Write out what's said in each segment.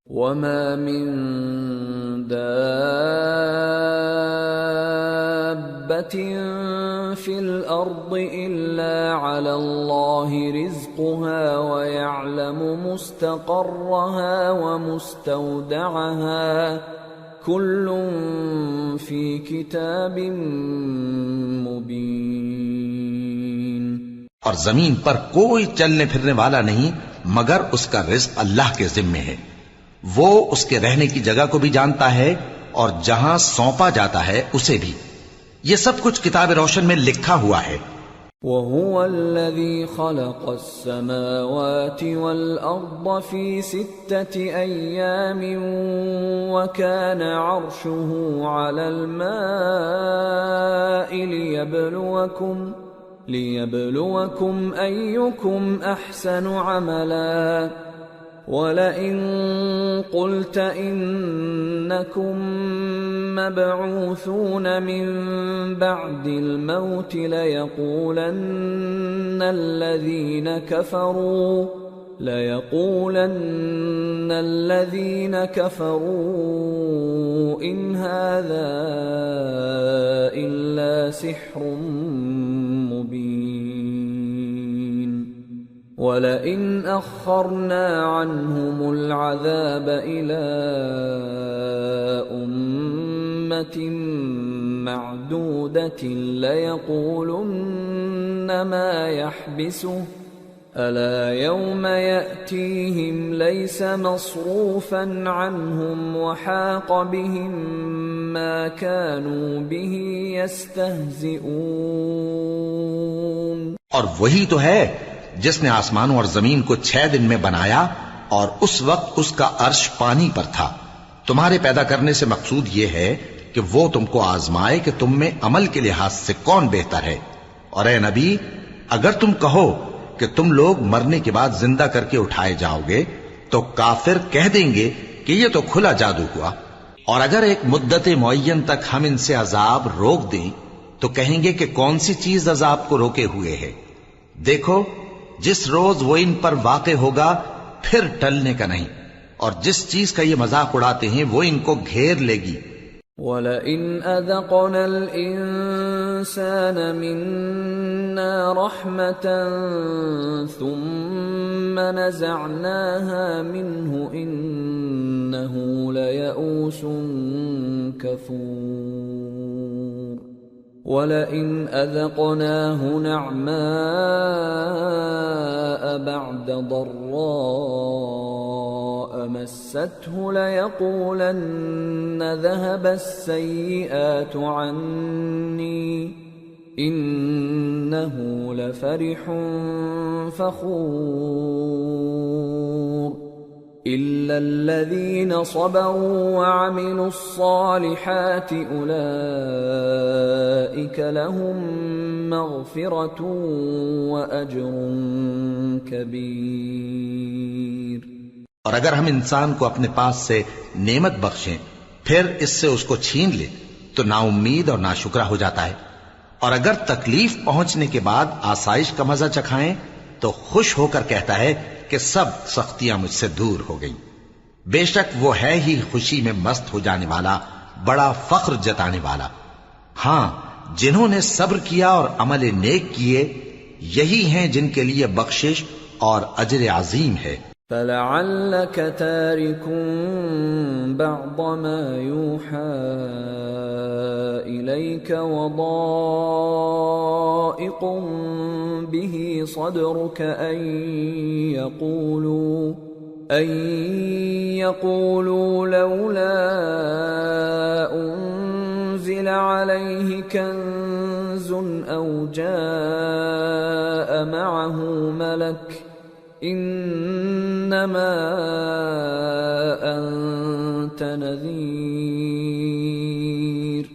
وَمَا مِن دَابَّةٍ فِي الْأَرْضِ إِلَّا عَلَى اللَّهِ رِزْقُهَا وَيَعْلَمُ مُسْتَقَرَّهَا وَمُسْتَوْدَعَهَا كُلٌّ فِي كِتَابٍ مُبِينٍ۔ اور زمین پر کوئی چلنے پھرنے والا نہیں مگر اس کا رزق اللہ کے ذمے ہے۔ وہ اس کے رہنے کی جگہ کو بھی جانتا ہے اور جہاں سونپا جاتا ہے اسے بھی۔ یہ سب کچھ کتاب روشن میں لکھا ہوا ہے۔ وَهُوَ الَّذِي خَلَقَ السَّمَاوَاتِ وَالْأَرْضَ فِي 6 أَيَّامٍ وَكَانَ عَرْشُهُ عَلَى الْمَاءِ لِيَبْلُوَكُمْ أَيُّكُمْ أَحْسَنُ عَمَلًا وَلَئِن قُلْتَ إِنَّكُمْ مَبْعُوثُونَ مِنْ بَعْدِ الْمَوْتِ لَيَقُولَنَّ الَّذِينَ كَفَرُوا إِنْ هَذَا إِلَّا سِحْرٌ مُبِينٌ وَلَئِنْ أَخَّرْنَا عَنْهُمُ الْعَذَابَ إِلَىٰ أُمَّةٍ مَّعْدُودَةٍ لَيَقُولُنَّ مَا يَحْبِسُهُ أَلَا يَوْمَ يَأْتِيهِمْ لَيْسَ مَصْرُوفًا عَنْهُمْ وَحَاقَ بِهِم مَّا كَانُوا بِهِ يَسْتَهْزِئُونَ۔ اور وہی تو ہے جس نے آسمانوں اور زمین کو 6 دن میں بنایا اور اس وقت اس کا عرش پانی پر تھا۔ تمہارے پیدا کرنے سے مقصود یہ ہے کہ وہ تم کو آزمائے کہ تم میں عمل کے لحاظ سے کون بہتر ہے۔ اور اے نبی، اگر تم کہو کہ تم لوگ مرنے کے بعد زندہ کر کے اٹھائے جاؤ گے تو کافر کہہ دیں گے کہ یہ تو کھلا جادو ہوا۔ اور اگر ایک مدت معین تک ہم ان سے عذاب روک دیں تو کہیں گے کہ کون سی چیز عذاب کو روکے ہوئے ہے۔ دیکھو، جس روز وہ ان پر واقع ہوگا پھر ٹلنے کا نہیں، اور جس چیز کا یہ مذاق اڑاتے ہیں وہ ان کو گھیر لے گی۔ وَلَئِنْ أَذَقْنَا الْإِنسَانَ مِنَّا رَحْمَةً ثُمَّ نَزَعْنَاهَا مِنْهُ إِنَّهُ لَيَئُوسٌ كَفُورٌ وَلَئِنْ أَذَقْنَاهُ نَعْمَاءَ بَعْدَ ضَرَّاءَ مَسَّتْهُ لَيَقُولَنَّ ذَهَبَ السَّيِّئَاتُ عَنِّي إِنَّهُ لَفَرِحٌ فَخُورٌ إِلَّا الَّذِينَ صَبَرُوا وَعَمِلُوا الصَّالِحَاتِ أُولَئِكَ لَهُم مَّغْفِرَةٌ وَأَجْرٌ كَبِيرٌ۔ اور اگر ہم انسان کو اپنے پاس سے نعمت بخشیں پھر اس سے اس کو چھین لیں تو نا امید اور ناشکرا ہو جاتا ہے، اور اگر تکلیف پہنچنے کے بعد آسائش کا مزہ چکھائیں تو خوش ہو کر کہتا ہے کہ سب سختیاں مجھ سے دور ہو گئیں۔ بے شک وہ ہے ہی خوشی میں مست ہو جانے والا، بڑا فخر جتانے والا۔ ہاں، جنہوں نے صبر کیا اور عمل نیک کیے یہی ہیں جن کے لیے بخشش اور اجر عظیم ہے۔ فَلَعَلَّكَ تَارِكٌ بَعْضَ مَا يُوحَىٰ إِلَيْكَ وَضَائِقٌ بِهِ صَدْرُكَ أَن يَقُولُوا لَوْلَا أُنزِلَ عَلَيْهِ كَنزٌ أَوْ جَاءَ مَعَهُ مَلَكٌ إِنَّمَا أَنتَ نَذِيرٌ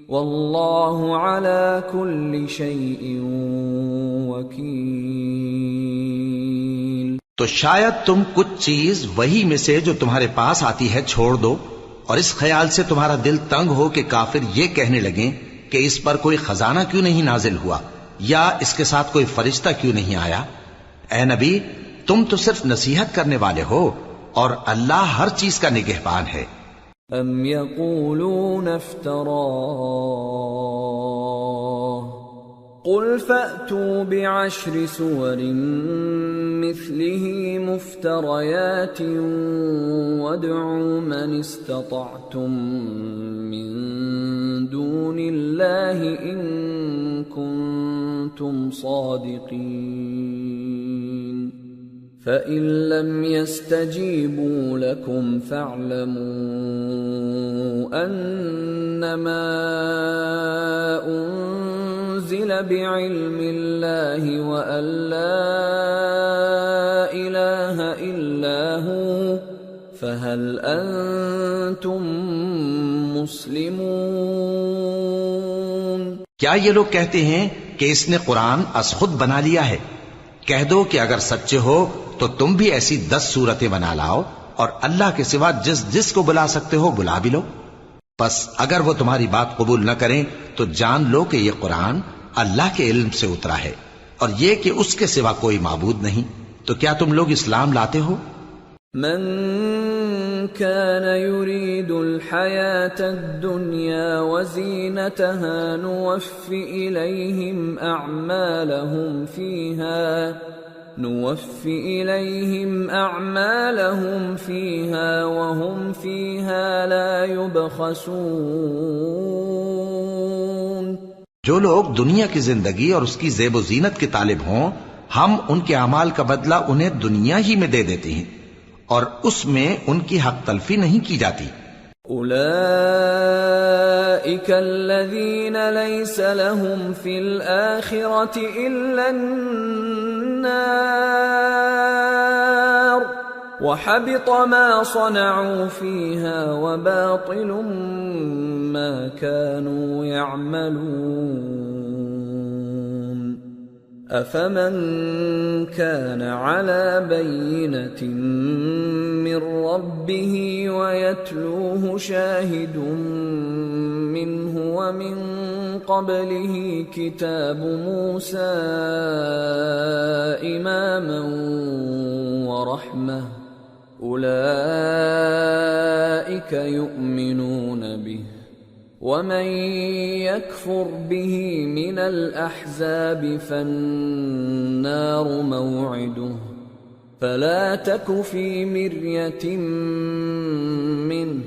وَاللَّهُ عَلَى كُلِّ شَيْءٍ وَكِيلٌ۔ تو شاید تم کچھ چیز وہی میں سے جو تمہارے پاس آتی ہے چھوڑ دو، اور اس خیال سے تمہارا دل تنگ ہو کہ کافر یہ کہنے لگیں کہ اس پر کوئی خزانہ کیوں نہیں نازل ہوا، یا اس کے ساتھ کوئی فرشتہ کیوں نہیں آیا۔ اے نبی، تم تو صرف نصیحت کرنے والے ہو، اور اللہ ہر چیز کا نگہبان ہے۔ ام یقولون افتراه قل فأتوا بعشر سور مثله مفتريات وادعوا من استطعتم من دون الله إن كنتم صادقين فإن لم يستجيبوا لكم فاعلموا أنما أنزل بعلم الله وأن لا إله إلا هو فهل أنتم مسلمون۔ کیا یہ لوگ کہتے ہیں کہ اس نے قرآن از خود بنا لیا ہے؟ کہہ دو کہ اگر سچے ہو تو تم بھی ایسی 10 صورتیں بنا لاؤ اور اللہ کے سوا جس جس کو بلا سکتے ہو بلا بھی لو۔ پس اگر وہ تمہاری بات قبول نہ کریں تو جان لو کہ یہ قرآن اللہ کے علم سے اترا ہے اور یہ کہ اس کے سوا کوئی معبود نہیں۔ تو کیا تم لوگ اسلام لاتے ہو؟ من كان يريد الحياة الدنيا وزينتها نوفي إليهم أعمالهم فيها وهم فيها لا يبخسون۔ جو لوگ دنیا کی زندگی اور اس کی زیب و زینت کے طالب ہوں ہم ان کے اعمال کا بدلہ انہیں دنیا ہی میں دے دیتے ہیں اور اس میں ان کی حق تلفی نہیں کی جاتی۔ أولئك الذين ليس لهم في الآخرة إلا النار وحبط ما صنعوا فيها وباطل ما كانوا يعملون۔ أفمن كان على بينة من ربه ويتلوه شاهد منه ومن قبله كتاب موسى إماما ورحمة أولئك يؤمنون به ومن يكفر به من الأحزاب فالنار موعده فلا تك في مرية منه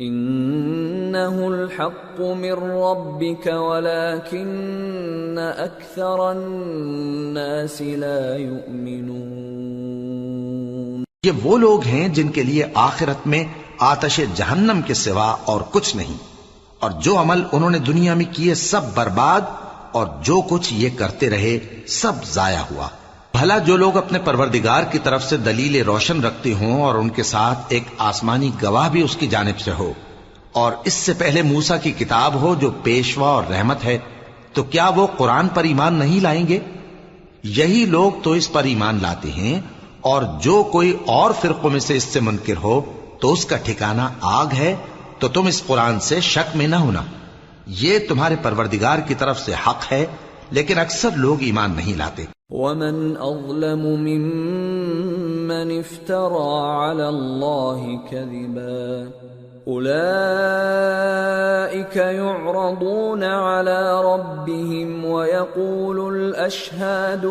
إنه الحق من ربك ولكن أكثر الناس لا يؤمنون۔ یہ وہ لوگ ہیں جن کے لیے آخرت میں آتش جہنم کے سوا اور کچھ نہیں، اور جو عمل انہوں نے دنیا میں کیے سب برباد اور جو کچھ یہ کرتے رہے سب ضائع ہوا۔ بھلا جو لوگ اپنے پروردگار کی طرف سے دلیل روشن رکھتے ہوں اور ان کے ساتھ ایک آسمانی گواہ بھی اس کی جانب سے ہو اور اس سے پہلے موسیٰ کی کتاب ہو جو پیشوا اور رحمت ہے، تو کیا وہ قرآن پر ایمان نہیں لائیں گے؟ یہی لوگ تو اس پر ایمان لاتے ہیں، اور جو کوئی اور فرقوں میں سے اس سے منکر ہو تو اس کا ٹھکانہ آگ ہے۔ تو تم اس قرآن سے شک میں نہ ہونا، یہ تمہارے پروردگار کی طرف سے حق ہے، لیکن اکثر لوگ ایمان نہیں لاتے۔ ومن أظلم ممن افترى على الله كذبا أولئك يعرضون على ربهم ويقول الأشهاد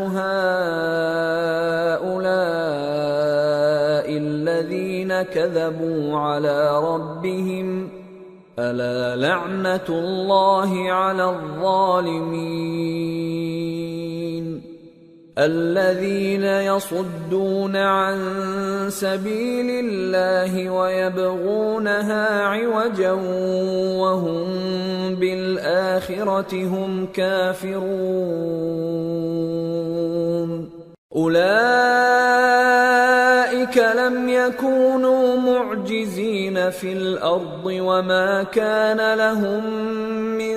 هؤلاء الذين كذبوا على ربهم ألا لعنة الله على الظالمين الذين يصدون عن سبيل الله ويبغونها عوجا وهم بالآخرة هم كافرون أولئك لم يكونوا معجزين في الأرض وما كان لهم من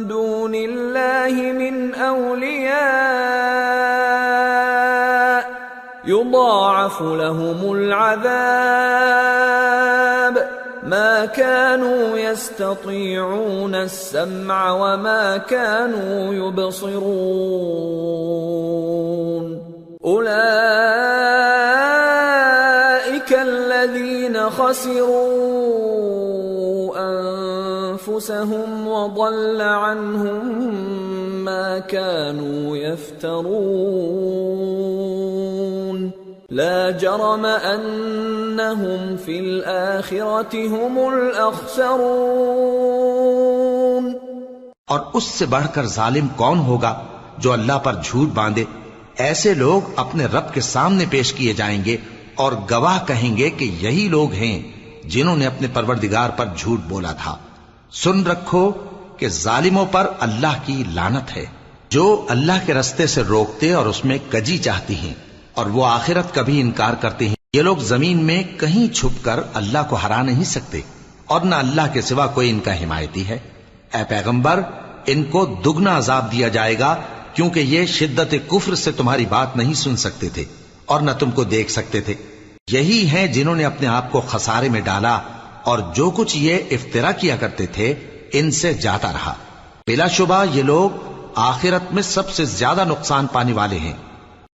دون الله من أولياء يضاعف لهم العذاب ما كانوا يستطيعون السمع وما كانوا يبصرون أولئك خسروا أنفسهم وضل عنهم ما كانوا يفترون لا جرم أنهم في الآخرة هم الأخسرون۔ اور اس سے بڑھ کر ظالم کون ہوگا جو اللہ پر جھوٹ باندھے؟ ایسے لوگ اپنے رب کے سامنے پیش کیے جائیں گے اور گواہ کہیں گے کہ یہی لوگ ہیں جنہوں نے اپنے پروردگار پر جھوٹ بولا تھا۔ سن رکھو کہ ظالموں پر اللہ کی لعنت ہے، جو اللہ کے رستے سے روکتے اور اس میں کجی چاہتی ہیں، اور وہ آخرت کا بھی انکار کرتے ہیں۔ یہ لوگ زمین میں کہیں چھپ کر اللہ کو ہرا نہیں سکتے، اور نہ اللہ کے سوا کوئی ان کا حمایتی ہے۔ اے پیغمبر، ان کو دگنا عذاب دیا جائے گا، کیونکہ یہ شدت کفر سے تمہاری بات نہیں سن سکتے تھے اور نہ تم کو دیکھ سکتے تھے۔ یہی ہیں جنہوں نے اپنے آپ کو خسارے میں ڈالا، اور جو کچھ یہ افترا کیا کرتے تھے ان سے جاتا رہا۔ بلا شبہ یہ لوگ آخرت میں سب سے زیادہ نقصان پانے والے ہیں۔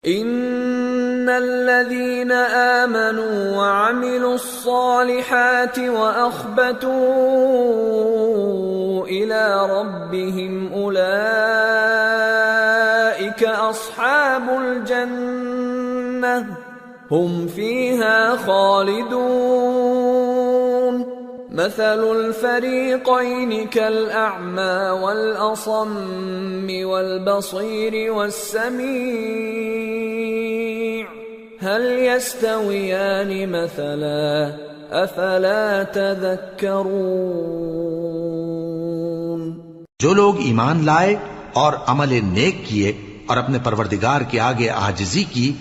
ان الذين آمنوا وعملوا الصالحات واخبتوا الى ربهم اولئك اصحاب الجنة هم فيها خالدون مثل الفريقين كالأعمى والأصم والبصير والسميع هل يستويان مثلا أفلا تذكرون۔ جو لوگ ایمان لائے اور عمل نیک کیے اور اپنے پروردگار کے آگے عاجزی کی،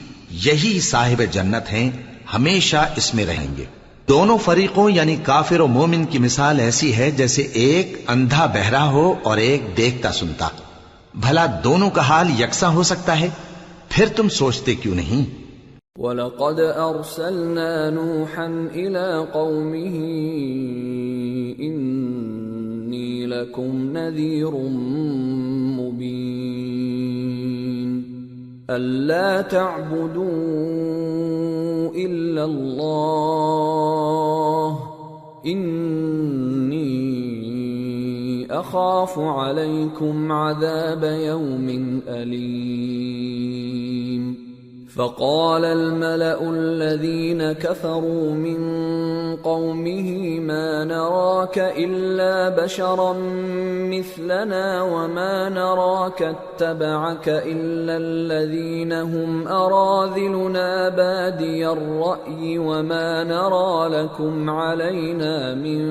یہی صاحب جنت ہیں، ہمیشہ اس میں رہیں گے۔ دونوں فریقوں یعنی کافر و مومن کی مثال ایسی ہے جیسے ایک اندھا بہرا ہو اور ایک دیکھتا سنتا۔ بھلا دونوں کا حال یکساں ہو سکتا ہے؟ پھر تم سوچتے کیوں نہیں؟ وَلَقَدْ أَرْسَلْنَا نُوحًا إِلَىٰ قَوْمِهِ إِنِّي لَكُمْ نَذِيرٌ مُّبِينٌ أَلَّا تَعْبُدُوا إِلَّا اللَّهَ إِنِّي أَخَافُ عَلَيْكُمْ عَذَابَ يَوْمٍ أَلِيمٍ۔ فقال الملأ الذين كفروا من قومه ما نراك إلا بشرا مثلنا وما نراك اتبعك إلا الذين هم أراذلنا بادي الرأي وما نرى لكم علينا من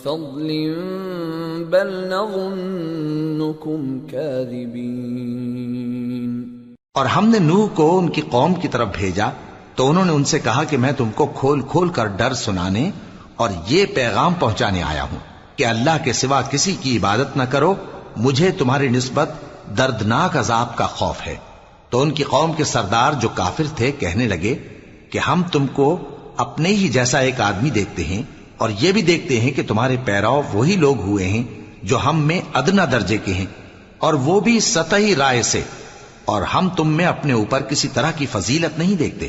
فضل بل نظنكم كاذبين۔ اور ہم نے نوح کو ان کی قوم کی طرف بھیجا تو انہوں نے ان سے کہا کہ میں تم کو کھول کھول کر ڈر سنانے اور یہ پیغام پہنچانے آیا ہوں کہ اللہ کے سوا کسی کی عبادت نہ کرو، مجھے تمہاری نسبت دردناک عذاب کا خوف ہے۔ تو ان کی قوم کے سردار جو کافر تھے کہنے لگے کہ ہم تم کو اپنے ہی جیسا ایک آدمی دیکھتے ہیں، اور یہ بھی دیکھتے ہیں کہ تمہارے پیراؤ وہی لوگ ہوئے ہیں جو ہم میں ادنا درجے کے ہیں، اور وہ بھی سطحی رائے سے، اور ہم تم میں اپنے اوپر کسی طرح کی فضیلت نہیں دیکھتے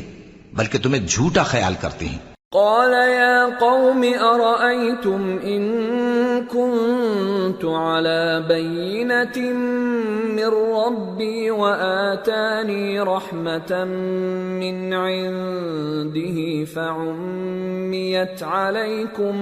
بلکہ تمہیں جھوٹا خیال کرتے ہیں۔ قال يا قوم أرأيتم إن كنت على بينة من ربي وآتاني رحمة من عنده فعميت عليكم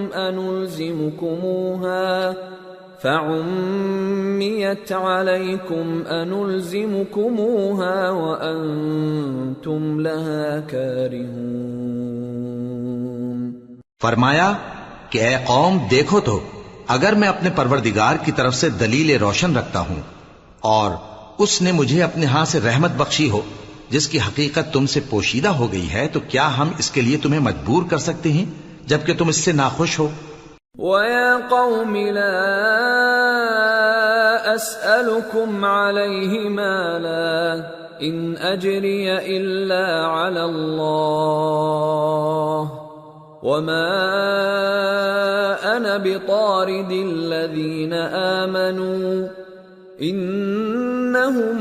أنلزمكموها وأنتم لها كارهون۔ فرمایا کہ اے قوم دیکھو تو، اگر میں اپنے پروردگار کی طرف سے دلیل روشن رکھتا ہوں اور اس نے مجھے اپنے ہاں سے رحمت بخشی ہو جس کی حقیقت تم سے پوشیدہ ہو گئی ہے، تو کیا ہم اس کے لیے تمہیں مجبور کر سکتے ہیں جبکہ تم اس سے ناخوش ہو؟ وَيَا قَوْمِ لَا أَسْأَلُكُمْ عَلَيْهِ مَالًا إِنْ أَجْرِيَ إِلَّا عَلَى اللَّهِ وَمَا أَنَا بِطَارِدِ الَّذِينَ آمَنُوا إِنَّهُمْ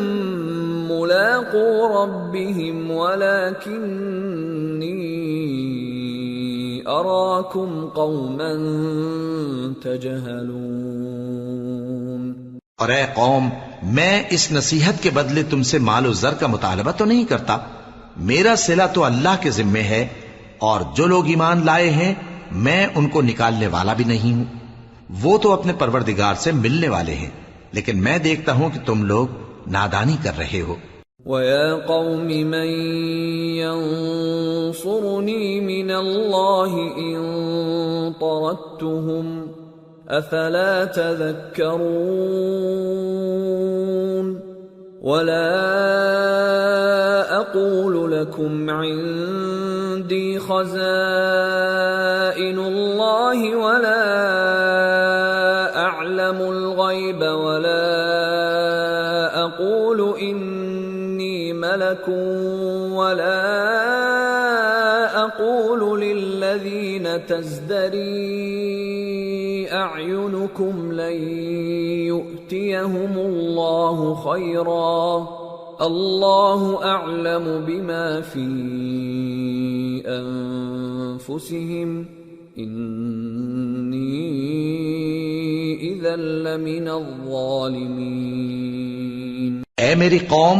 ملاقو ربهم ولكني أراكم قوما تجهلون۔ اور اے قوم، میں اس نصیحت کے بدلے تم سے مال و زر کا مطالبہ تو نہیں کرتا، میرا صلہ تو اللہ کے ذمے ہے، اور جو لوگ ایمان لائے ہیں میں ان کو نکالنے والا بھی نہیں ہوں، وہ تو اپنے پروردگار سے ملنے والے ہیں، لیکن میں دیکھتا ہوں کہ تم لوگ نادانی کر رہے ہو۔ وَيَا قَوْمِ مَن يَنصُرُنِي مِنَ اللَّهِ إِن طَرَدتُّهُمْ أَفَلَا تَذَكَّرُونَ وَلَا أَقُولُ لَكُمْ عِندِي خَزَائِنُ اللَّهِ وَلَا أَعْلَمُ الْغَيْبَ وَلَا أَقُولُ إِنِّي مَلَكٌ وَلَا أَقُولُ لِلَّذِينَ تَزْدَرِي أَعْيُنُكُمْ لَن يُؤْتِيَهُمُ اللَّهُ خَيْرًا اللَّهُ أَعْلَمُ بِمَا فِي أَنفُسِهِمْ إِنِّي إِذًا لَّمِنَ الظَّالِمِينَ۔ اے میری قوم،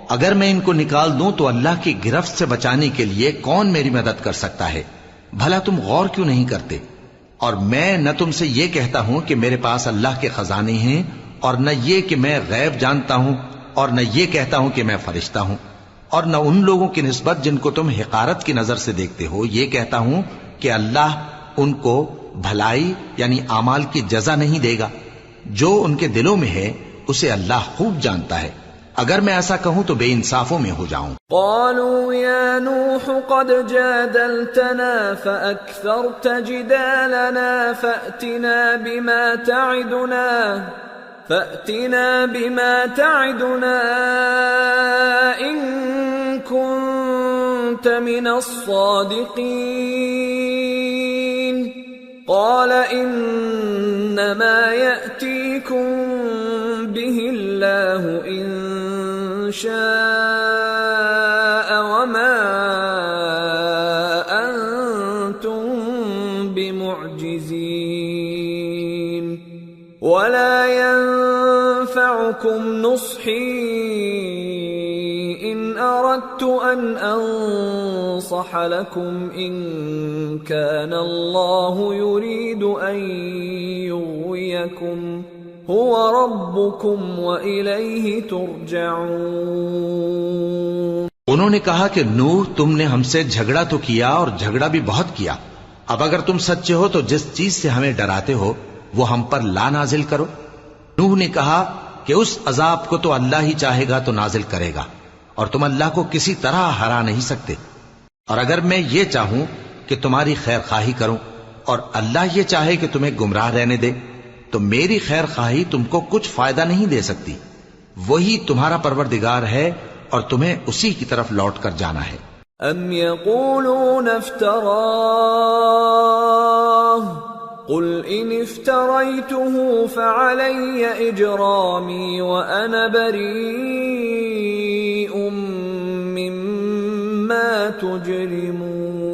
اگر میں ان کو نکال دوں تو اللہ کی گرفت سے بچانے کے لیے کون میری مدد کر سکتا ہے؟ بھلا تم غور کیوں نہیں کرتے؟ اور میں نہ تم سے یہ کہتا ہوں کہ میرے پاس اللہ کے خزانے ہیں، اور نہ یہ کہ میں غیب جانتا ہوں، اور نہ یہ کہتا ہوں کہ میں فرشتہ ہوں، اور نہ ان لوگوں کی نسبت جن کو تم حقارت کی نظر سے دیکھتے ہو یہ کہتا ہوں کہ اللہ ان کو بھلائی یعنی اعمال کی جزا نہیں دے گا۔ جو ان کے دلوں میں ہے اسے اللہ خوب جانتا ہے، اگر میں ایسا کہوں تو بے انصافوں میں ہو جاؤں۔ قالوا يا نوح قد جادلتنا فأكثرت جدالنا فأتنا بما تعدنا إن كنت من الصادقين قال إنما يأتيكم به الله إن شاء وما أنتم بمعجزين ولا ينفعكم نصحي إن أردت أن أنصح لكم إن كان الله يريد أن يغويكم هو ربكم وإليه ترجعون۔ انہوں نے کہا کہ نوح، تم نے ہم سے جھگڑا تو کیا اور جھگڑا بھی بہت کیا، اب اگر تم سچے ہو تو جس چیز سے ہمیں ڈراتے ہو وہ ہم پر لا نازل کرو۔ نوح نے کہا کہ اس عذاب کو تو اللہ ہی چاہے گا تو نازل کرے گا، اور تم اللہ کو کسی طرح ہرا نہیں سکتے، اور اگر میں یہ چاہوں کہ تمہاری خیر خواہی کروں اور اللہ یہ چاہے کہ تمہیں گمراہ رہنے دے تو میری خیر خواہی تم کو کچھ فائدہ نہیں دے سکتی، وہی تمہارا پروردگار ہے اور تمہیں اسی کی طرف لوٹ کر جانا ہے۔ ام یقولون افتراہ قل ان افتریته فعلی اجرامی وانا بریء مما تجرمون۔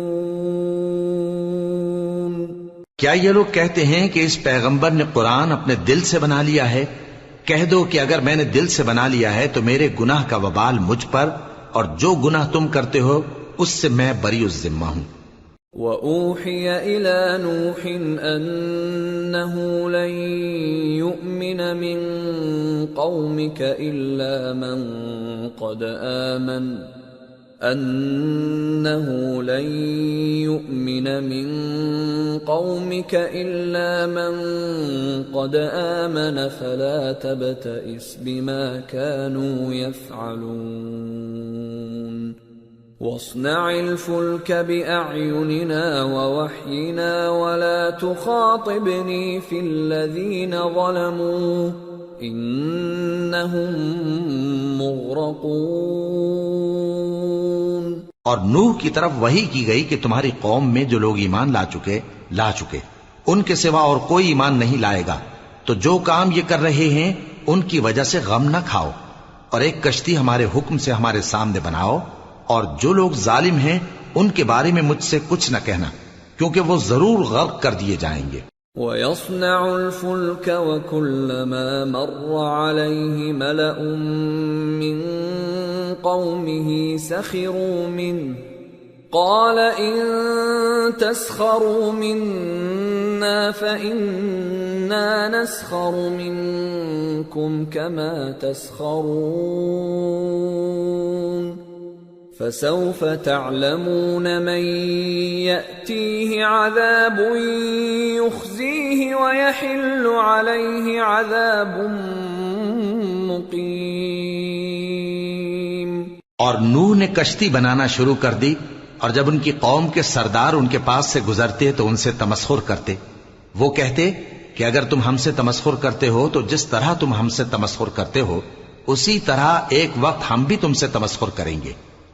کیا یہ لوگ کہتے ہیں کہ اس پیغمبر نے قرآن اپنے دل سے بنا لیا ہے؟ کہہ دو کہ اگر میں نے دل سے بنا لیا ہے تو میرے گناہ کا وبال مجھ پر، اور جو گناہ تم کرتے ہو اس سے میں بری الذمہ ہوں۔ وَأُوحِيَ إِلَى نُوحٍ أَنَّهُ لَن يُؤْمِنَ مِن قَوْمِكَ إِلَّا مَن قَدْ آمَنَ فَلَا تَبْتَئِسْ بِمَا كَانُوا يَفْعَلُونَ وَاصْنَعِ الْفُلْكَ بِأَعْيُنِنَا وَوَحْيِنَا وَلَا تُخَاطِبْنِي فِي الَّذِينَ ظَلَمُوا إِنَّهُمْ مُغْرَقُونَ۔ اور نوح کی طرف وحی کی گئی کہ تمہاری قوم میں جو لوگ ایمان لا چکے ان کے سوا اور کوئی ایمان نہیں لائے گا، تو جو کام یہ کر رہے ہیں ان کی وجہ سے غم نہ کھاؤ، اور ایک کشتی ہمارے حکم سے ہمارے سامنے بناؤ، اور جو لوگ ظالم ہیں ان کے بارے میں مجھ سے کچھ نہ کہنا، کیونکہ وہ ضرور غرق کر دیے جائیں گے۔ وَيَصْنَعُ الْفُلْكَ وَكُلَّمَا مَرَّ عَلَيْهِ مَلَأٌ مِّن قَوْمِهِ سَخِرُوا مِنْهُ قَالَ إِن تَسْخَرُوا مِنَّا فَإِنَّا نَسْخَرُ مِنكُمْ كَمَا تَسْخَرُونَ فَسَوْفَ تَعْلَمُونَ مَن يَأْتِيهِ عَذَابٌ يُخْزِيهِ وَيَحِلُّ عَلَيْهِ عَذَابٌ مُقِيمٌ۔ اور نوح نے کشتی بنانا شروع کر دی، اور جب ان کی قوم کے سردار ان کے پاس سے گزرتے تو ان سے تمسخر کرتے۔ وہ کہتے کہ اگر تم ہم سے تمسخر کرتے ہو تو جس طرح تم ہم سے تمسخر کرتے ہو اسی طرح ایک وقت ہم بھی تم سے تمسخر کریں گے،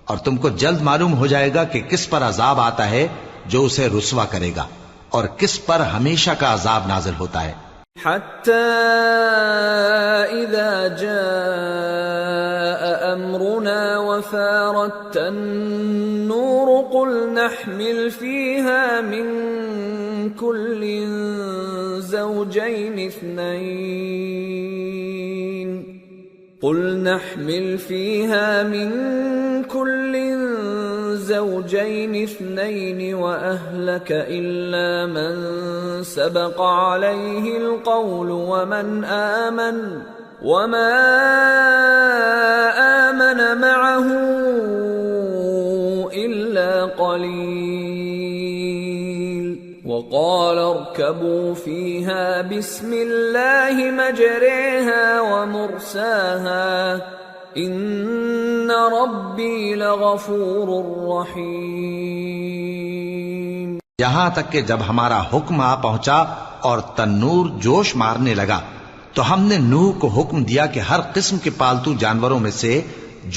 اور تم کو جلد معلوم ہو جائے گا کہ کس پر عذاب آتا ہے جو اسے رسوا کرے گا، اور کس پر ہمیشہ کا عذاب نازل ہوتا ہے۔ حَتَّى إِذَا جَاءَ أَمْرُنَا وَفَارَتِ النُّورُ قُلْ نَحْمِلْ فِيهَا مِن كُلٍّ زَوْجَيْنِ اثْنَيْنِ وَأَهْلَكَ إِلَّا مَن سَبَقَ عَلَيْهِ الْقَوْلُ وَمَا آمَنَ مَعَهُ إِلَّا قَلِيلٌ وَقَالَ ارْكَبُوا فِيهَا بِسْمِ اللَّهِ مَجْرَاهَا وَمُرْسَاهَا إِنَّ رَبِّي لَغَفُورٌ رَّحِيمٌ۔ یہاں تک کہ جب ہمارا حکم آ پہنچا اور تنور جوش مارنے لگا تو ہم نے نوح کو حکم دیا کہ ہر قسم کے پالتو جانوروں میں سے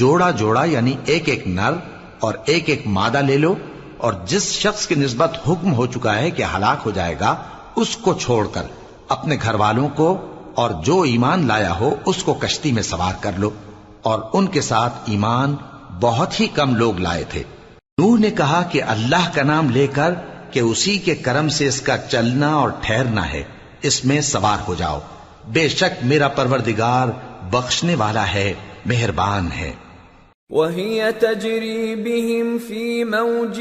جوڑا جوڑا یعنی ایک ایک نر اور ایک ایک مادہ لے لو، اور جس شخص کی نسبت حکم ہو چکا ہے کہ ہلاک ہو جائے گا اس کو چھوڑ کر اپنے گھر والوں کو اور جو ایمان لایا ہو اس کو کشتی میں سوار کر لو، اور ان کے ساتھ ایمان بہت ہی کم لوگ لائے تھے۔ نوح نے کہا کہ اللہ کا نام لے کر کہ اسی کے کرم سے اس کا چلنا اور ٹھہرنا ہے، اس میں سوار ہو جاؤ، بے شک میرا پروردگار بخشنے والا ہے، مہربان ہے۔ وَهِيَ تَجْرِي بِهِمْ فِي مَوْجٍ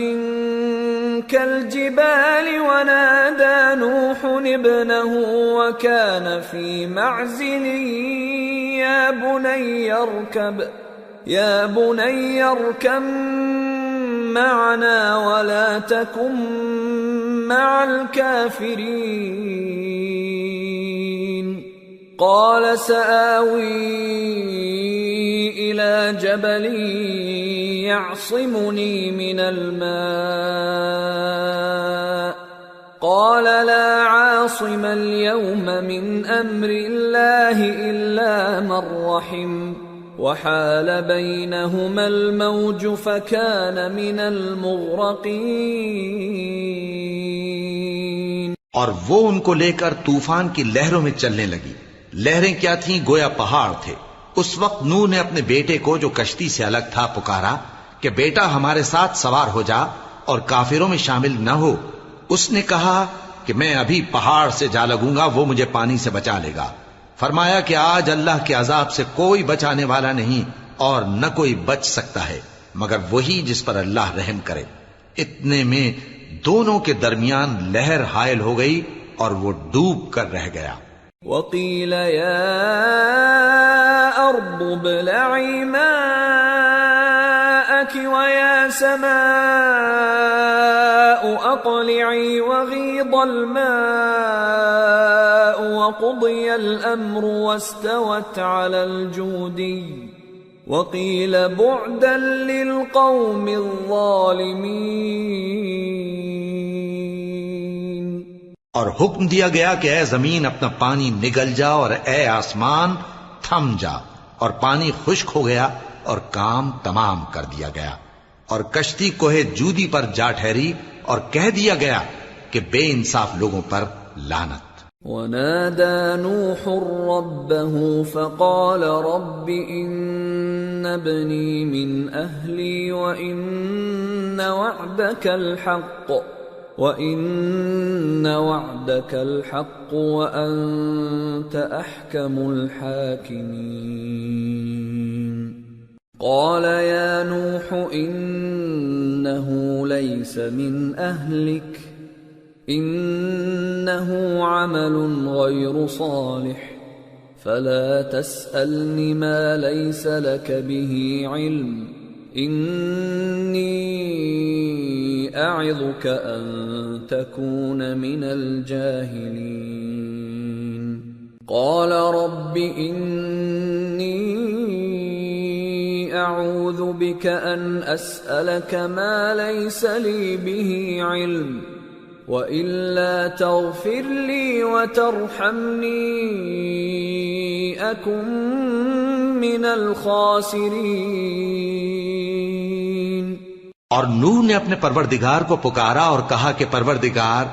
كَالْجِبَالِ وَنَادَى نُوحٌ ابْنَهُ وَكَانَ فِي مَعْزِلٍ يَا بُنَيَّ ارْكَب مَّعَنَا وَلَا تَكُن مَّعَ الْكَافِرِينَ قَالَ سَآوِي إِلَى جَبَلٍ يَعْصِمُنِي مِنَ الْمَاءِ قَالَ لَا عَاصِمَ الْيَوْمَ مِنْ أَمْرِ اللَّهِ إِلَّا مَن رَّحِمَ وَحَالَ بَيْنَهُمَا الْمَوْجُ فَكَانَ مِنَ الْمُغْرَقِينَ۔ اور وہ ان کو لے کر طوفان کی لہروں میں چلنے لگی۔ لہریں کیا تھیں؟ گویا پہاڑ تھے۔ اس وقت نوح نے اپنے بیٹے کو جو کشتی سے الگ تھا پکارا کہ بیٹا ہمارے ساتھ سوار ہو جا اور کافروں میں شامل نہ ہو۔ اس نے کہا کہ میں ابھی پہاڑ سے جا لگوں گا، وہ مجھے پانی سے بچا لے گا۔ فرمایا کہ آج اللہ کے عذاب سے کوئی بچانے والا نہیں اور نہ کوئی بچ سکتا ہے مگر وہی جس پر اللہ رحم کرے۔ اتنے میں دونوں کے درمیان لہر حائل ہو گئی اور وہ ڈوب کر رہ گیا۔ وَقِيلَ يَا أَرْضُ ابْلَعِي مَاءَكِ وَيَا سَمَاءُ أَقْلِعِي وَغِيضَ الْمَاءُ وَقُضِيَ الْأَمْرُ وَاسْتَوَتْ عَلَى الْجُودِيِّ وَقِيلَ بُعْدًا لِلْقَوْمِ الظَّالِمِينَ۔ اور حکم دیا گیا کہ اے زمین اپنا پانی نگل جا اور اے آسمان تھم جا، اور پانی خشک ہو گیا اور کام تمام کر دیا گیا، اور کشتی کوہ جودی پر جا ٹھہری اور کہہ دیا گیا کہ بے انصاف لوگوں پر لعنت۔ وَنَادَى نُوحٌ رَبَّهُ فَقَالَ رَبِّ إِنَّ ابني من أهلي وإن وعدك الحق وأنت أحكم الحاكمين قال يا نوح إنه ليس من أهلك إنه عمل غير صالح فلا تسألني ما ليس لك به علم إني أعظك أن تكون من الجاهلين قال رب إني أعوذ بك أن أسألك ما ليس لي به علم وإلا تغفر لي وترحمني أكن من الخاسرين اور نوح نے اپنے پروردگار کو پکارا اور کہا کہ پروردگار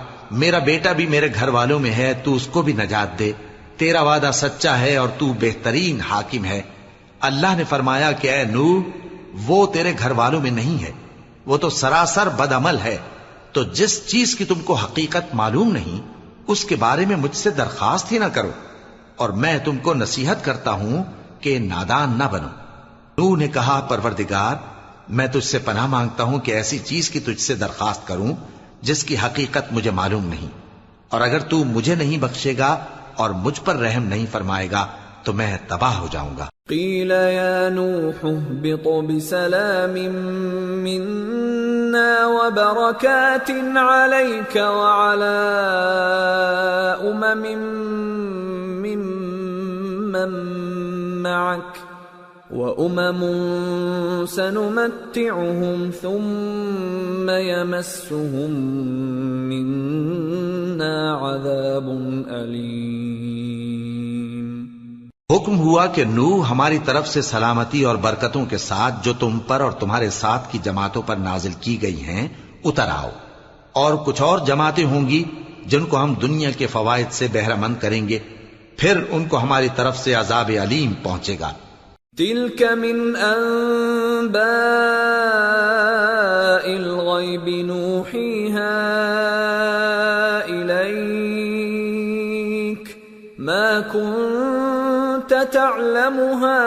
میرا بیٹا بھی میرے گھر والوں میں ہے، تو اس کو بھی نجات دے، تیرا وعدہ سچا ہے اور تو بہترین حاکم ہے۔ اللہ نے فرمایا کہ اے نوح، وہ تیرے گھر والوں میں نہیں ہے، وہ تو سراسر بد عمل ہے، تو جس چیز کی تم کو حقیقت معلوم نہیں اس کے بارے میں مجھ سے درخواست ہی نہ کرو، اور میں تم کو نصیحت کرتا ہوں کہ نادان نہ بنو۔ نوح نے کہا پروردگار میں تجھ سے پناہ مانگتا ہوں کہ ایسی چیز کی تجھ سے درخواست کروں جس کی حقیقت مجھے معلوم نہیں، اور اگر تو مجھے نہیں بخشے گا اور مجھ پر رحم نہیں فرمائے گا تو میں تباہ ہو جاؤں گا۔ قیل یا نوح اهبط بسلام منا وبرکات علیک وعلی ممن معک وأمم سنمتعهم ثم يمسهم منا عذاب أليم۔ حکم ہوا کہ نوح ہماری طرف سے سلامتی اور برکتوں کے ساتھ جو تم پر اور تمہارے ساتھ کی جماعتوں پر نازل کی گئی ہیں اتر آؤ، اور کچھ اور جماعتیں ہوں گی جن کو ہم دنیا کے فوائد سے بہرہ مند کریں گے، پھر ان کو ہماری طرف سے عذاب علیم پہنچے گا۔ تلك من أنباء الغيب نوحيها إليك ما كنت تعلمها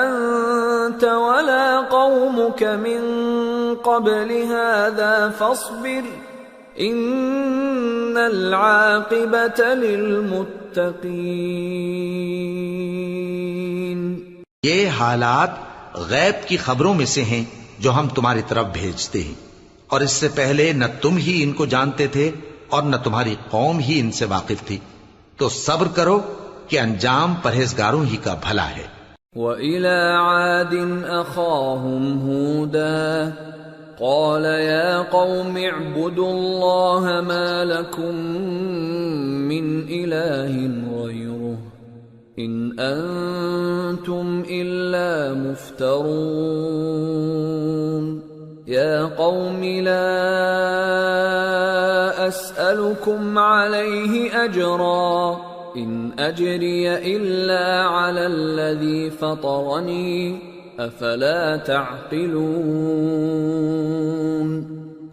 أنت ولا قومك من قبل هذا فاصبر إن العاقبة للمتقين۔ یہ حالات غیب کی خبروں میں سے ہیں جو ہم تمہاری طرف بھیجتے ہیں، اور اس سے پہلے نہ تم ہی ان کو جانتے تھے اور نہ تمہاری قوم ہی ان سے واقف تھی، تو صبر کرو کہ انجام پرہیزگاروں ہی کا بھلا ہے۔ وَإِلَى عَادٍ أَخَاهُمْ هُودًا قَالَ يَا قَوْمِ اعْبُدُوا اللَّهَ مَا لَكُمْ مِنْ إِلَٰهٍ غَيْرُهُ إِنْ أَنْتُمْ إِلَّا مُفْتَرُونَ يَا قَوْمِ لَا أَسْأَلُكُمْ عَلَيْهِ أَجْرًا إِنْ أَجْرِيَ إِلَّا عَلَى الَّذِي فَطَرَنِي أَفَلَا تَعْقِلُونَ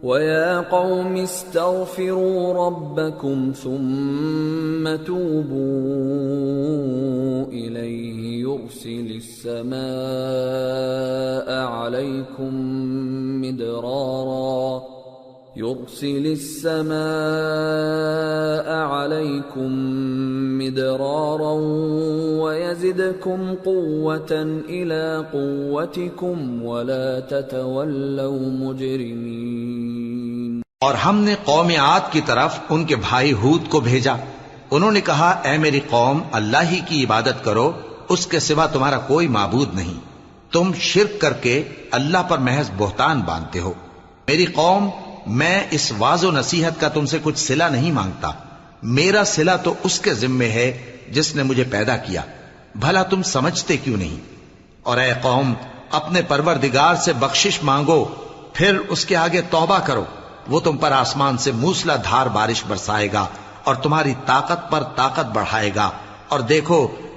وَيَا قَوْمِ اسْتَغْفِرُوا رَبَّكُمْ ثُمَّ تُوبُوا إِلَيْهِ يُرْسِلِ السَّمَاءَ عَلَيْكُمْ مِدْرَارًا وَيَزِدْكُمْ قُوَّةً إِلَى قُوَّتِكُمْ وَلَا تَتَوَلَّوْا مُجْرِمِينَ۔ اور ہم نے قوم عاد کی طرف ان کے بھائی ہود کو بھیجا، انہوں نے کہا اے میری قوم اللہ ہی کی عبادت کرو، اس کے سوا تمہارا کوئی معبود نہیں، تم شرک کر کے اللہ پر محض بہتان باندھتے ہو۔ میری قوم میں اس واعظ و نصیحت کا تم سے کچھ صلہ نہیں مانگتا، میرا صلہ تو اس کے ذمے ہے جس نے مجھے پیدا کیا، بھلا تم سمجھتے کیوں نہیں؟ اور اے قوم اپنے پروردگار سے بخشش مانگو، پھر اس کے آگے توبہ کرو، وہ تم پر آسمان سے موسلا دھار بارش برسائے گا اور تمہاری طاقت پر طاقت بڑھائے گا، اور دیکھو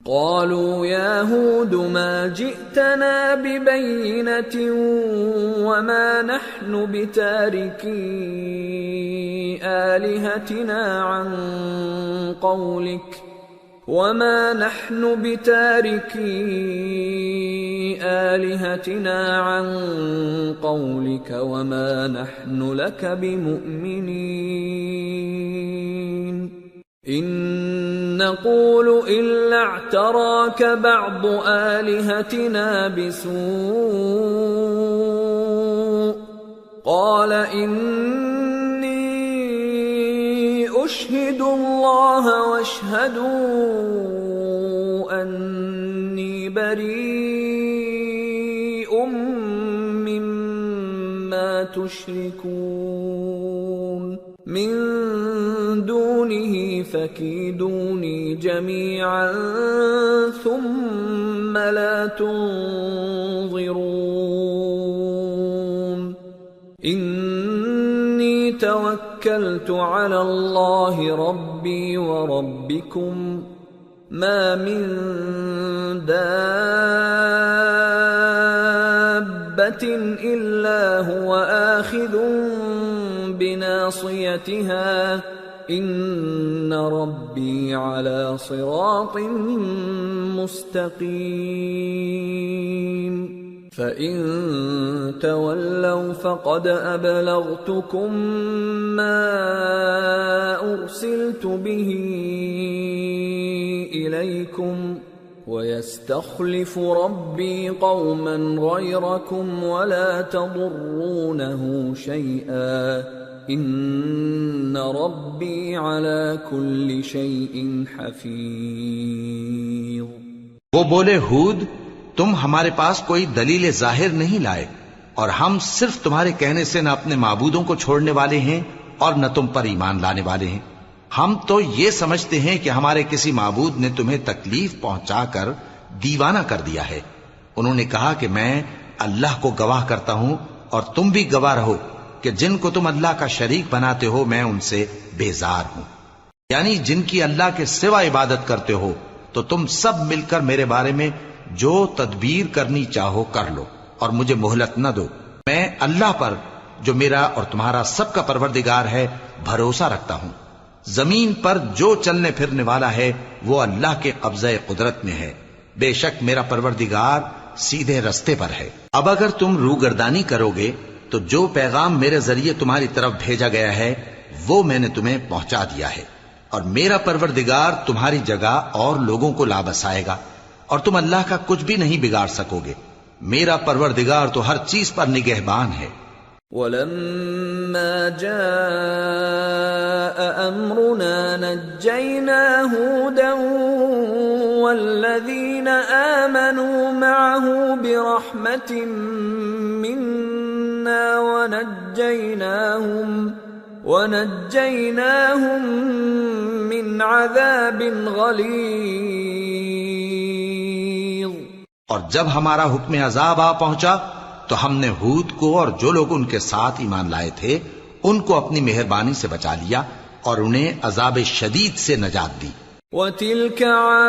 قالوا يا هود ما جئتنا ببينة وما نحن بتاركي آلهتنا عن قولك وما نحن لك بمؤمنين إن نقول إلا اعتراك بعض آلهتنا بسوء قال إني أشهد الله واشهدوا أني بريء مما تشركون من دونه فكيدوني جميعا ثم لا تنظرون إني توكلت على الله ربي وربكم ما من دابة إلا هو آخذ بناصيتها إن ربي على صراط مستقيم فإن تولوا فقد أبلغتكم ما أرسلت به إليكم ويستخلف ربي قوما غيركم ولا تضرونه شيئا ان ربی علی کل شیء حفیظ۔ وہ بولے ہود تم ہمارے پاس کوئی دلیل ظاہر نہیں لائے اور ہم صرف تمہارے کہنے سے نہ اپنے معبودوں کو چھوڑنے والے ہیں اور نہ تم پر ایمان لانے والے ہیں۔ ہم تو یہ سمجھتے ہیں کہ ہمارے کسی معبود نے تمہیں تکلیف پہنچا کر دیوانہ کر دیا ہے۔ انہوں نے کہا کہ میں اللہ کو گواہ کرتا ہوں اور تم بھی گواہ رہو کہ جن کو تم اللہ کا شریک بناتے ہو میں ان سے بیزار ہوں، یعنی جن کی اللہ کے سوا عبادت کرتے ہو تو تم سب مل کر میرے بارے میں جو تدبیر کرنی چاہو کر لو اور مجھے مہلت نہ دو۔ میں اللہ پر جو میرا اور تمہارا سب کا پروردگار ہے بھروسہ رکھتا ہوں۔ زمین پر جو چلنے پھرنے والا ہے وہ اللہ کے قبضہ قدرت میں ہے، بے شک میرا پروردگار سیدھے رستے پر ہے۔ اب اگر تم روگردانی کرو گے تو جو پیغام میرے ذریعے تمہاری طرف بھیجا گیا ہے وہ میں نے تمہیں پہنچا دیا ہے، اور میرا پروردگار تمہاری جگہ اور لوگوں کو لا بسائے گا اور تم اللہ کا کچھ بھی نہیں بگاڑ سکو گے۔ میرا پروردگار تو ہر چیز پر نگہبان ہے۔ وَلَمَّا جَاءَ أَمْرُنَا نَجَّيْنَا هُودًا وَالَّذِينَ آمَنُوا مَعَهُ بِرَحْمَةٍ مِنَّا وَنَجَّيْنَاهُمْ مِنْ عَذَابٍ غَلِيظٍ۔ اور جب ہمارا حکم عذاب آ پہنچا تو ہم نے ہود کو اور جو لوگ ان کے ساتھ ایمان لائے تھے ان کو اپنی مہربانی سے بچا لیا اور انہیں عذاب شدید سے نجات دی۔ وَتِلْكَ عَادٌ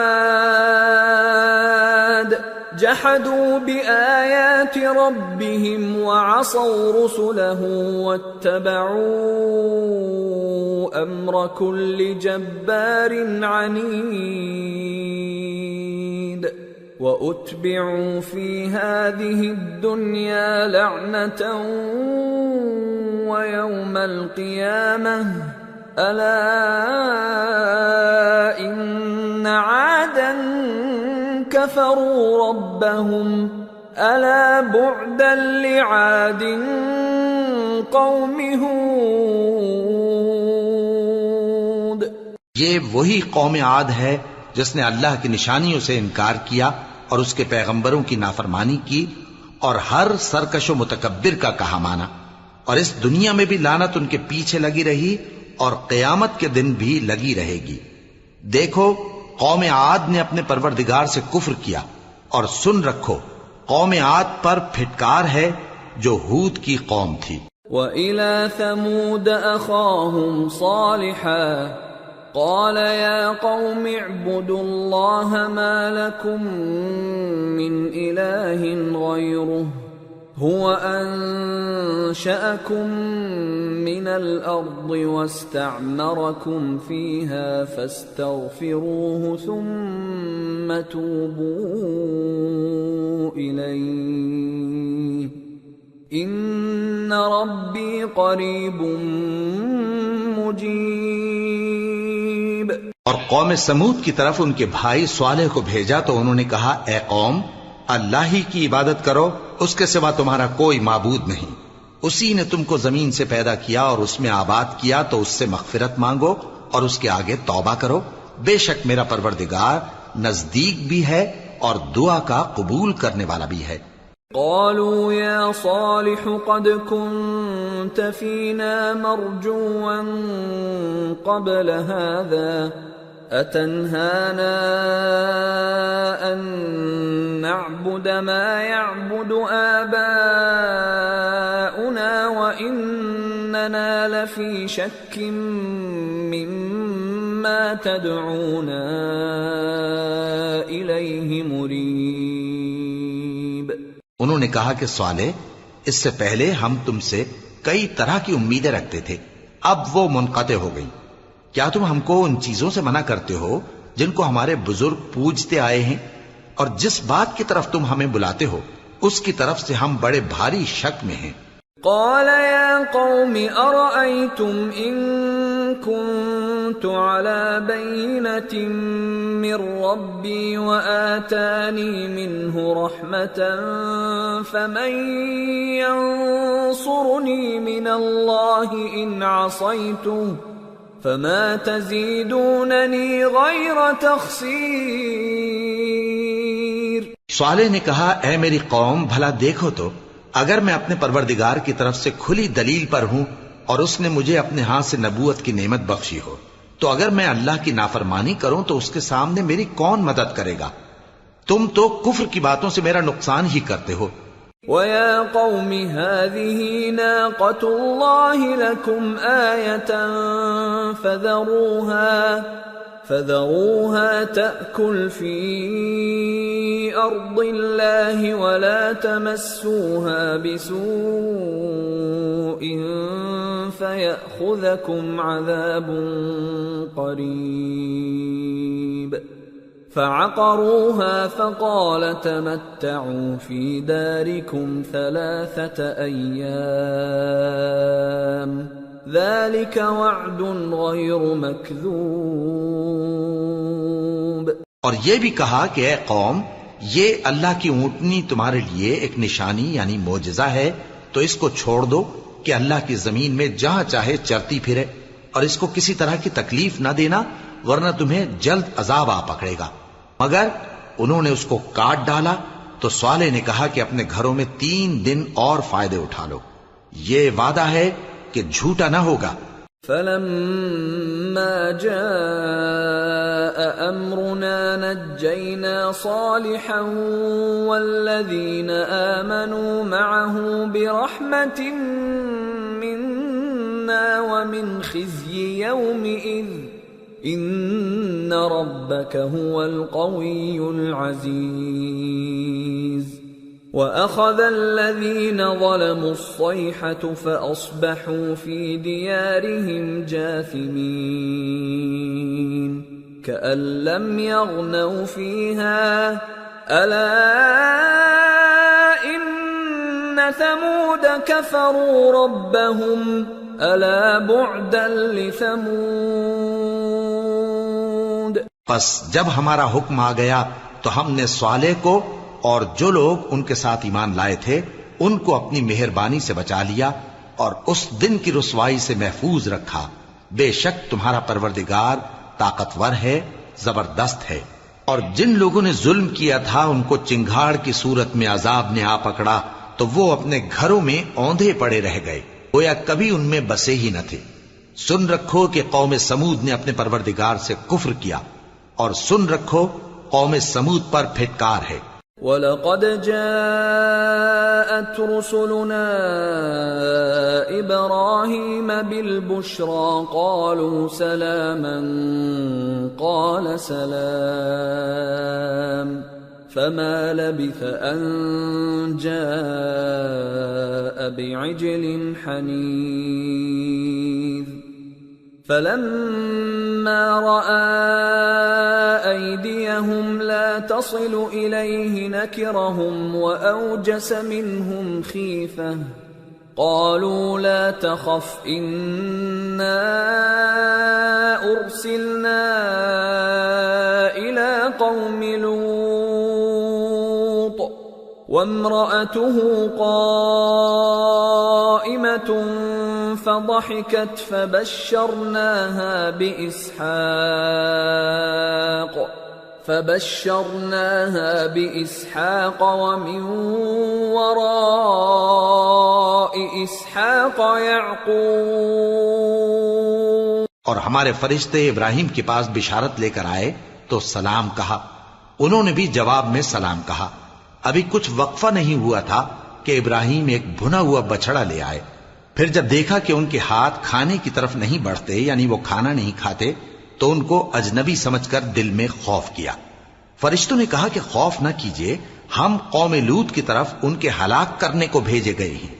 جَحَدُوا بِآيَاتِ رَبِّهِمْ وَعَصَوْا رُسُلَهُ وَاتَّبَعُوا أَمْرَ كُلِّ جَبَّارٍ عَنِيدٍ وَأُتْبِعُوا فِي هَذِهِ الدُّنْيَا لَعْنَةً وَيَوْمَ الْقِيَامَةِ أَلَا إِنَّ عَادًا كَفَرُوا رَبَّهُمْ أَلَا بُعْدًا لِعَادٍ قَوْمِ هُودٍ۔ یہ وہی قوم عاد ہے جس نے اللہ کی نشانیوں سے انکار کیا اور اس کے پیغمبروں کی نافرمانی کی اور ہر سرکش و متکبر کا کہا مانا، اور اس دنیا میں بھی لعنت ان کے پیچھے لگی رہی اور قیامت کے دن بھی لگی رہے گی۔ دیکھو قوم عاد نے اپنے پروردگار سے کفر کیا، اور سن رکھو قوم عاد پر پھٹکار ہے جو ہود کی قوم تھی۔ وَإِلَى ثَمُودَ أَخَاهُمْ صَالِحًا قال يا قوم اعبدوا الله ما لكم من إله غيره هو أنشأكم من الأرض واستعمركم فيها فاستغفروه ثم توبوا إليه إن ربي قريب مجيب. اور قوم سمود کی طرف ان کے بھائی صالح کو بھیجا تو انہوں نے کہا اے قوم اللہ ہی کی عبادت کرو، اس کے سوا تمہارا کوئی معبود نہیں. اسی نے تم کو زمین سے پیدا کیا اور اس میں آباد کیا تو اس سے مغفرت مانگو اور اس کے آگے توبہ کرو. بے شک میرا پروردگار نزدیک بھی ہے اور دعا کا قبول کرنے والا بھی ہے. قالوا يا صالح قد كنت فينا مرجوا قبل هذا أتنهانا أن نعبد ما يعبد آباؤنا وإننا لفي شك مما تدعونا إليه مريب. انہوں نے کہا کہ صالح اس سے پہلے ہم تم سے کئی طرح کی امیدیں رکھتے تھے، اب وہ منقطع ہو گئی. کیا تم ہم کو ان چیزوں سے منع کرتے ہو جن کو ہمارے بزرگ پوجتے آئے ہیں؟ اور جس بات کی طرف تم ہمیں بلاتے ہو اس کی طرف سے ہم بڑے بھاری شک میں ہیں. قال يا قوم أرأيتم إن كنت على بينة من ربي وآتاني منه رحمة فمن ينصرني من الله إن عصيته فما تزيدونني غير تخسير. صالح نے کہا اے میری قوم بھلا دیکھو تو اگر میں اپنے پروردگار کی طرف سے کھلی دلیل پر ہوں اور اس نے مجھے اپنے ہاتھ سے نبوت کی نعمت بخشی ہو تو اگر میں اللہ کی نافرمانی کروں تو اس کے سامنے میری کون مدد کرے گا؟ تم تو کفر کی باتوں سے میرا نقصان ہی کرتے ہو. وَيَا قَوْمِ هَذِهِ نَاقَةُ اللَّهِ لَكُمْ آيَةً فَذَرُوهَا تَأْكُلْ فِي أَرْضِ اللَّهِ وَلَا تَمَسُّوهَا بِسُوءٍ فَيَأْخُذَكُمْ عَذَابٌ قَرِيبٌ. فعقروها فقال تمتعوا في داركم 3 أيام ذلك وعد غير مكذوب. اور یہ بھی کہا کہ اے قوم یہ اللہ کی اونٹنی تمہارے لیے ایک نشانی یعنی معجزہ ہے تو اس کو چھوڑ دو کہ اللہ کی زمین میں جہاں چاہے چرتی پھرے اور اس کو کسی طرح کی تکلیف نہ دینا ورنہ تمہیں جلد عذاب آ پکڑے گا. مگر انہوں نے اس کو کاٹ ڈالا تو صالح نے کہا کہ اپنے گھروں میں 3 دن اور فائدے اٹھا لو، یہ وعدہ ہے کہ جھوٹا نہ ہوگا. فلما جاء أمرنا نجينا صالحا والذين آمنوا معه برحمة منا ومن خزي يومئذ إن ربك هو القوي العزيز. وأخذ الذين ظلموا الصيحة فأصبحوا في ديارهم جاثمين كأن لم يغنوا فيها ألا إن ثمود كفروا ربهم ألا بعدا لثمود. پس جب ہمارا حکم آ گیا تو ہم نے صالح کو اور جو لوگ ان کے ساتھ ایمان لائے تھے ان کو اپنی مہربانی سے بچا لیا اور اس دن کی رسوائی سے محفوظ رکھا. بے شک تمہارا پروردگار طاقتور ہے، زبردست ہے. اور جن لوگوں نے ظلم کیا تھا ان کو چنگھاڑ کی صورت میں عذاب نے آ پکڑا تو وہ اپنے گھروں میں اوندھے پڑے رہ گئے، گویا کبھی ان میں بسے ہی نہ تھے. سن رکھو کہ قوم سمود نے اپنے پروردگار سے کفر کیا، اور سن رکھو قوم سمود پر پھٹکار ہے. وَلَقَدْ جَاءَتْ رُسُلُنَا إِبْرَاهِيمَ بِالْبُشْرَى قَالُوا سَلَامًا قَالَ سَلَامٌ فَمَا لَبِثَ أَن جَاءَ بِعِجْلٍ حَنِيذٍ فَلَمَّا رَأَى أَيْدِيَهُمْ لَا تَصِلُ إِلَيْهِ نَكِرَهُمْ وَأَوْجَسَ مِنْهُمْ خِيفَةً قَالُوا لَا تَخَفْ إِنَّا أُرْسِلْنَا إِلَى قَوْمِ لُوطٍ وَامْرَأَتُهُ قَائِمَةٌ فضحكت فبشرناها بإسحاق ومن وراء إسحاق يعقوب. اور ہمارے فرشتے ابراہیم کے پاس بشارت لے کر آئے تو سلام کہا. انہوں نے بھی جواب میں سلام کہا. ابھی کچھ وقفہ نہیں ہوا تھا کہ ابراہیم ایک بھنا ہوا بچڑا لے آئے. پھر جب دیکھا کہ ان کے ہاتھ کھانے کی طرف نہیں بڑھتے، یعنی وہ کھانا نہیں کھاتے، تو ان کو اجنبی سمجھ کر دل میں خوف کیا. فرشتوں نے کہا کہ خوف نہ کیجیے، ہم قوم لوط کی طرف ان کے ہلاک کرنے کو بھیجے گئے ہیں.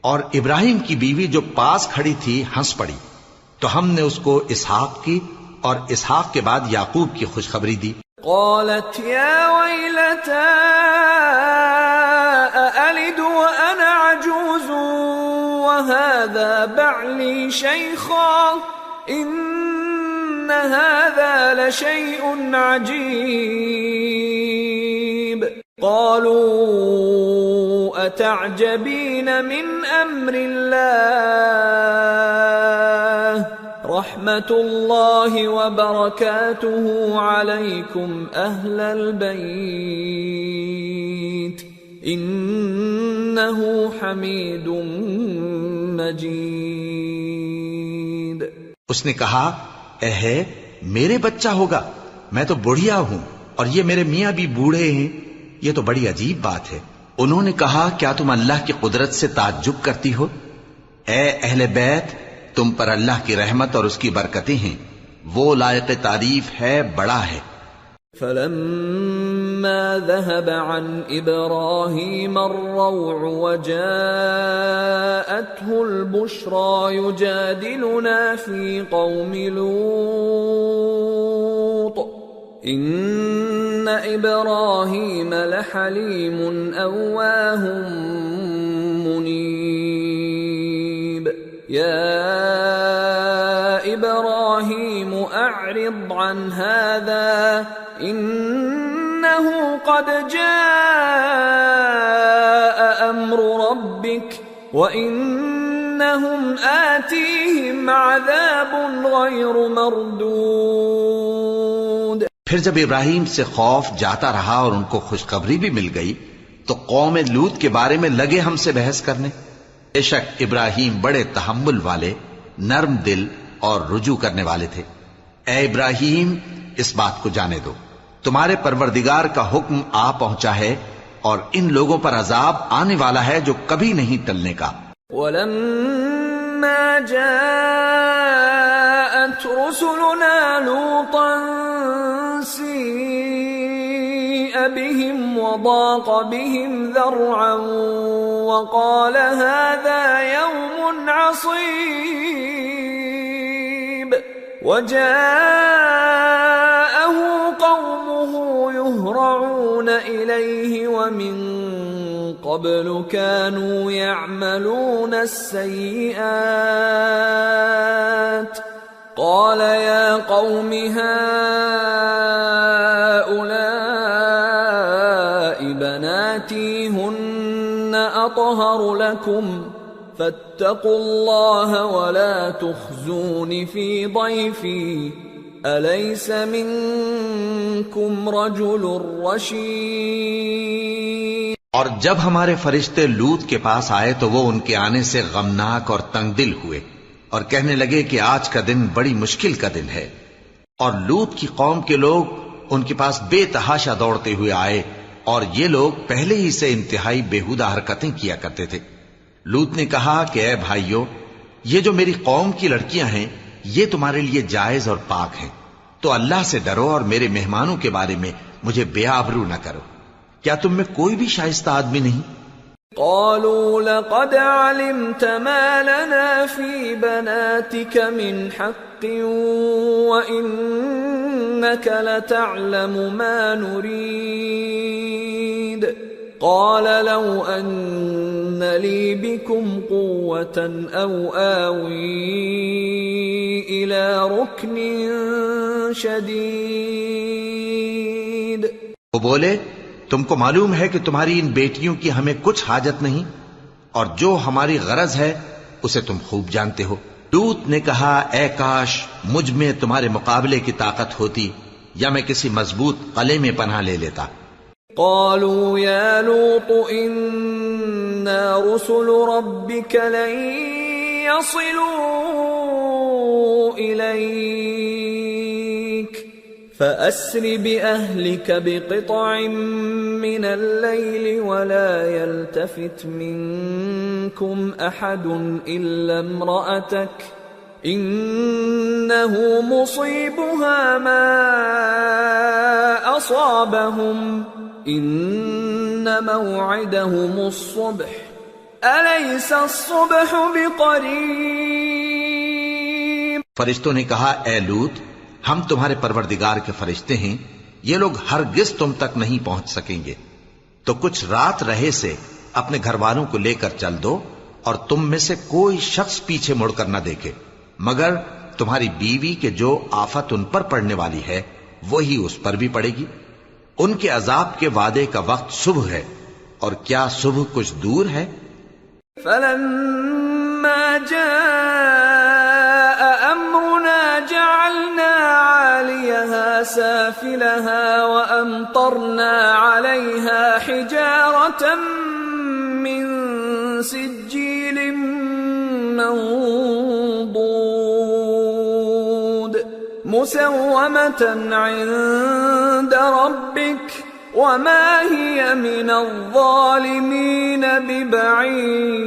اور ابراہیم کی بیوی جو پاس کھڑی تھی ہنس پڑی، تو ہم نے اس کو اسحاق کی اور اسحاق کے بعد یعقوب کی خوشخبری دی. قالت يا ويلتى أألد وأنا عجوز وهذا بعلي شيخا إن هذا لشيء عجيب. قالوا أتعجبين من أمر الله رحمة الله وبركاته عليكم أهل البيت إنه حميد مجيد. اس نے کہا اے میرے بچہ ہوگا، میں تو بڑھیا ہوں اور یہ میرے میاں بھی بوڑھے ہیں، یہ تو بڑی عجیب بات ہے. انہوں نے کہا کیا تم اللہ کی قدرت سے تعجب کرتی ہو؟ اے اہل بیت، تم پر اللہ کی رحمت اور اس کی برکتیں ہیں، وہ لائق تعریف ہے، بڑا ہے. فلما ذهب عن إبراهيم الروع وجاءته البشرى يجادلنا في قوم لوط إن إبراهيم لحليم أواه منيب. يا إبراهيم أعرض عن هذا إنه قد جاء أمر ربك وإنهم آتيهم عذاب غير مردود. پھر جب ابراہیم سے خوف جاتا رہا اور ان کو خوشخبری بھی مل گئی تو قوم لوط کے بارے میں لگے ہم سے بحث کرنے. بے شک ابراہیم بڑے تحمل والے، نرم دل اور رجوع کرنے والے تھے. اے ابراہیم، اس بات کو جانے دو، تمہارے پروردگار کا حکم آ پہنچا ہے اور ان لوگوں پر عذاب آنے والا ہے جو کبھی نہیں ٹلنے کا. وَلَمَّا جَاءَتْ رُسُلُنَا لُوطًا سِيءَ بِهِمْ وَضَاقَ بِهِمْ ذَرْعًا وَقَالَ هَذَا يَوْمٌ عَصِيبٌ. وَجَاءَهُ قَوْمُهُ يُهْرَعُونَ إِلَيْهِ وَمِن قَبْلُ كَانُوا يَعْمَلُونَ السَّيِّئَاتِ قَالَ يَا قَوْمِ هَؤُلَاءِ بَنَاتِي هُنَّ أَطْهَرُ لَكُمْ فَاتَّقُوا اللَّهَ وَلَا تُخْزُونِ فِي ضَيْفِي أَلَيْسَ مِنكُمْ رَجُلٌ رَّشِيدٌ. اور جب ہمارے فرشتے لوط کے پاس آئے تو وہ ان کے آنے سے غمناک اور تنگ دل ہوئے اور کہنے لگے کہ آج کا دن بڑی مشکل کا دن ہے. اور لوط کی قوم کے لوگ ان کے پاس بے تحاشا دوڑتے ہوئے آئے اور یہ لوگ پہلے ہی سے انتہائی بےہودہ حرکتیں کیا کرتے تھے۔ لوط نے کہا کہ اے بھائیو، یہ جو میری قوم کی لڑکیاں ہیں یہ تمہارے لیے جائز اور پاک ہیں، تو اللہ سے ڈرو اور میرے مہمانوں کے بارے میں مجھے بے آبرو نہ کرو۔ کیا تم میں کوئی بھی شائستہ آدمی نہیں؟ قالوا لقد علمت ما لنا في بناتك من حق وإنك لتعلم ما نريد قال لو أن لي بكم قوة أو آوي إلى ركن شديد۔ وہ بولے تم کو معلوم ہے کہ تمہاری ان بیٹیوں کی ہمیں کچھ حاجت نہیں، اور جو ہماری غرض ہے اسے تم خوب جانتے ہو۔ لوط نے کہا اے کاش مجھ میں تمہارے مقابلے کی طاقت ہوتی، یا میں کسی مضبوط قلعے میں پناہ لے لیتا۔ قالوا يا لوط إنا رسل ربك لن يصلوا إليك فأسر بأهلك بقطع من الليل ولا يلتفت منكم أحد إلا امرأتك إنه مصيبها ما أصابهم إن موعدهم الصبح أليس الصبح بقريب۔ فرشتوں نے کہا اے لوط، ہم تمہارے پروردگار کے فرشتے ہیں، یہ لوگ ہرگز تم تک نہیں پہنچ سکیں گے، تو کچھ رات رہے سے اپنے گھر والوں کو لے کر چل دو، اور تم میں سے کوئی شخص پیچھے مڑ کر نہ دیکھے مگر تمہاری بیوی کے جو آفت ان پر پڑنے والی ہے وہی اس پر بھی پڑے گی۔ ان کے عذاب کے وعدے کا وقت صبح ہے، اور کیا صبح کچھ دور ہے؟ فلما جاء أمرنا جعلنا عاليها سافلها وأمطرنا عليها حجارة من سجيل منضود مسومة عند ربك وما هي من الظالمين ببعيد۔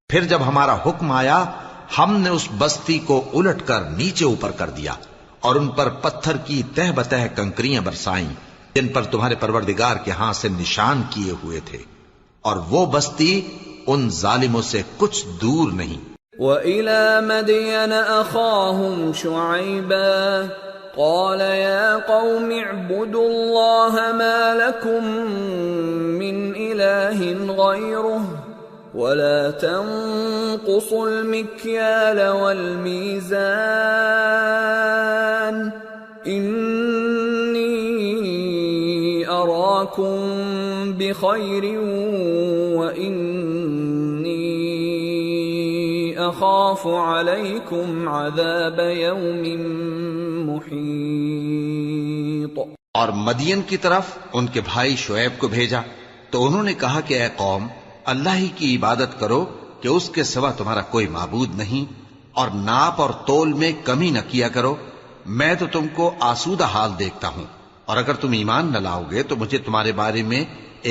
پھر جب ہمارا حکم آیا ہم نے اس بستی کو الٹ کر نیچے اوپر کر دیا اور ان پر پتھر کی تہ بتہ کنکریاں برسائیں جن پر تمہارے پروردگار کے ہاں سے نشان کیے ہوئے تھے، اور وہ بستی ان ظالموں سے کچھ دور نہیں۔ وَإِلَى مَدْيَنَ أَخَاهُمْ شُعَيْبًا قَالَ يَا قَوْمِ اعْبُدُوا اللَّهَ مَا لَكُمْ مِنْ إِلَٰهٍ غَيْرُهُ وَلَا تَنقُصُوا الْمِكْيَالَ وَالْمِيزَانَ إِنِّي أَرَاكُمْ بِخَيْرٍ وَإِنِّي أَخَافُ عَلَيْكُمْ عَذَابَ يَوْمٍ مُحِيطٍ۔ اور مدین کی طرف ان کے بھائی شعیب کو بھیجا تو انہوں نے کہا کہ اے قوم، اللہ ہی کی عبادت کرو کہ اس کے سوا تمہارا کوئی معبود نہیں، اور ناپ اور تول میں کمی نہ کیا کرو، میں تو تم کو آسودہ حال دیکھتا ہوں، اور اگر تم ایمان نہ لاؤ گے تو مجھے تمہارے بارے میں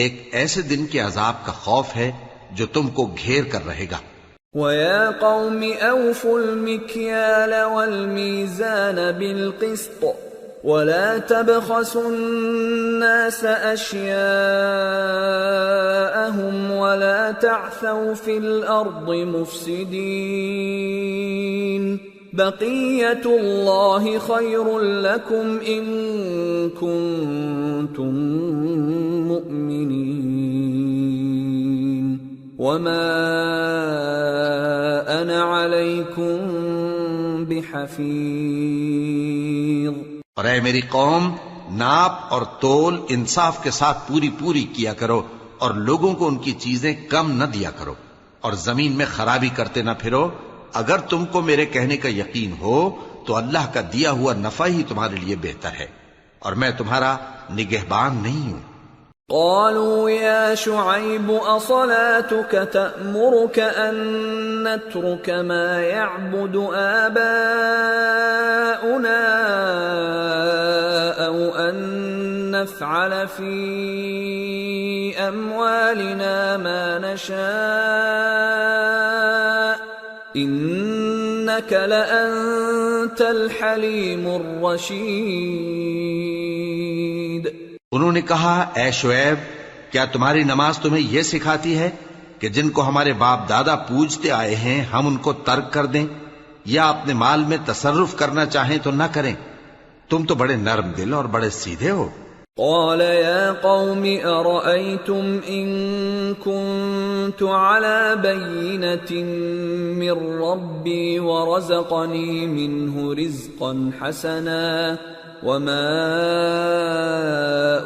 ایک ایسے دن کے عذاب کا خوف ہے جو تم کو گھیر کر رہے گا۔ وَيَا قَوْمِ أَوْفُوا الْمِكْيَالَ وَالْمِيزَانَ بِالْقِسْطِ وَلَا تَبْخَسُوا النَّاسَ أَشْيَاءَهُمْ وَلَا تَعْثَوْا فِي الْأَرْضِ مُفْسِدِينَ بَقِيَّةُ اللَّهِ خَيْرٌ لَكُمْ إِن كُنتُم مُؤْمِنِينَ وَمَا أَنَا عَلَيْكُمْ بِحَفِيظٍ۔ اور اے میری قوم، ناپ اور تول انصاف کے ساتھ پوری پوری کیا کرو، اور لوگوں کو ان کی چیزیں کم نہ دیا کرو، اور زمین میں خرابی کرتے نہ پھرو۔ اگر تم کو میرے کہنے کا یقین ہو تو اللہ کا دیا ہوا نفع ہی تمہارے لیے بہتر ہے، اور میں تمہارا نگہبان نہیں ہوں۔ قالوا يا شعيب أصلاتك تأمرك أن نترك ما يعبد آباؤنا أو أن نفعل في أموالنا ما نشاء إنك لأنت الحليم الرشيد۔ انہوں نے کہا اے شعیب کیا تمہاری نماز تمہیں یہ سکھاتی ہے کہ جن کو ہمارے باپ دادا پوجتے آئے ہیں ہم ان کو ترک کر دیں یا اپنے مال میں تصرف کرنا چاہیں تو نہ کریں؟ تم تو بڑے نرم دل اور بڑے سیدھے ہو۔ قال يا قوم أرأيتم إن كنت على بينة من ربي ورزقني منه رزقا حسنا وما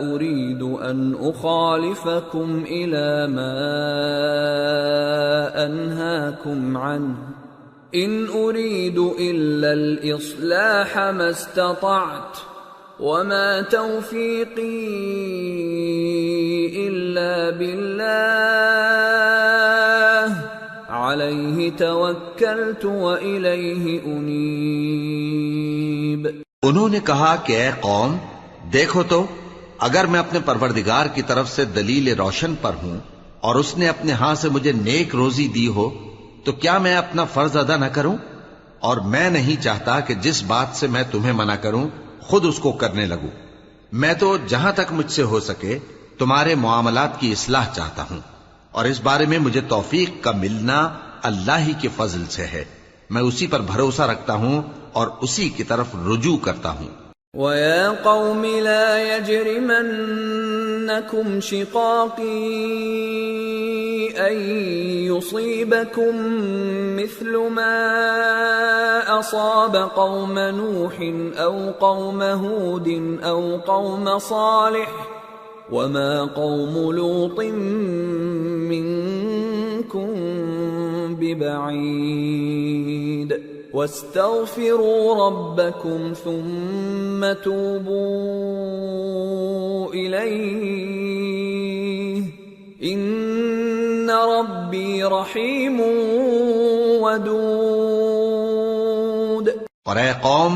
أريد أن أخالفكم إلى ما أنهاكم عنه إن أريد إلا الإصلاح ما استطعت وما توفيقي إلا بالله عليه توكلت وإليه أنيب۔ انہوں نے کہا کہ اے قوم دیکھو تو اگر میں اپنے پروردگار کی طرف سے دلیل روشن پر ہوں اور اس نے اپنے ہاں سے مجھے نیک روزی دی ہو تو کیا میں اپنا فرض ادا نہ کروں؟ اور میں نہیں چاہتا کہ جس بات سے میں تمہیں منع کروں خود اس کو کرنے لگوں۔ میں تو جہاں تک مجھ سے ہو سکے تمہارے معاملات کی اصلاح چاہتا ہوں، اور اس بارے میں مجھے توفیق کا ملنا اللہ ہی کے فضل سے ہے۔ میں اسی پر بھروسہ رکھتا ہوں اور اسی کی طرف رجوع کرتا ہوں۔ وَيَا قَوْمِ لَا يَجْرِمَنَّكُمْ شِقَاقِي أَن يُصِيبَكُم مِّثْلُ مَا أَصَابَ قَوْمَ نُوحٍ أَوْ قَوْمَ هُودٍ أَوْ قَوْمَ صَالِحٍ وَمَا قَوْمُ لُوطٍ مِّنكُم بِبَعِيدٍ وَاسْتَغْفِرُوا رَبَّكُمْ ثُمَّ تُوبُوا إِلَيْهِ إِنَّ رَبِّي رَحِيمٌ وَدُودٌ۔ اور اے قوم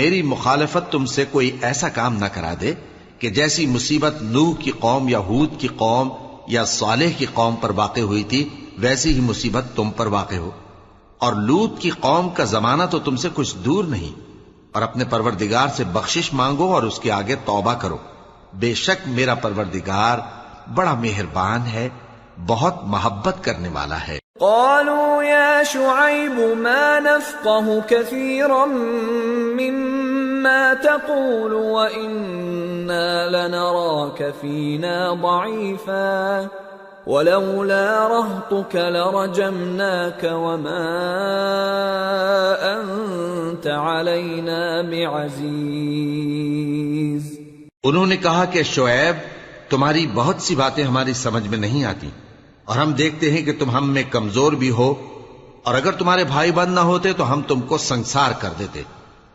میری مخالفت تم سے کوئی ایسا کام نہ کرا دے کہ جیسی مصیبت نوح کی قوم یا ہود کی قوم یا صالح کی قوم پر واقع ہوئی تھی ویسی ہی مصیبت تم پر واقع ہو۔ اور لوط کی قوم کا زمانہ تو تم سے کچھ دور نہیں، اور اپنے پروردگار سے بخشش مانگو اور اس کے آگے توبہ کرو، بے شک میرا پروردگار بڑا مہربان ہے، بہت محبت کرنے والا ہے۔ قالوا يا شعيب ما نفقه كثيرا مما تقول وإنا لنراك فينا ضعيفا ولولا رهطك لرجمناك وما أنت علينا بعزيز۔ انہوں نے کہا کہ شعیب تمہاری بہت سی باتیں ہماری سمجھ میں نہیں آتی، اور ہم دیکھتے ہیں کہ تم ہم میں کمزور بھی ہو، اور اگر تمہارے بھائی بند نہ ہوتے تو ہم تم کو سنسار کر دیتے،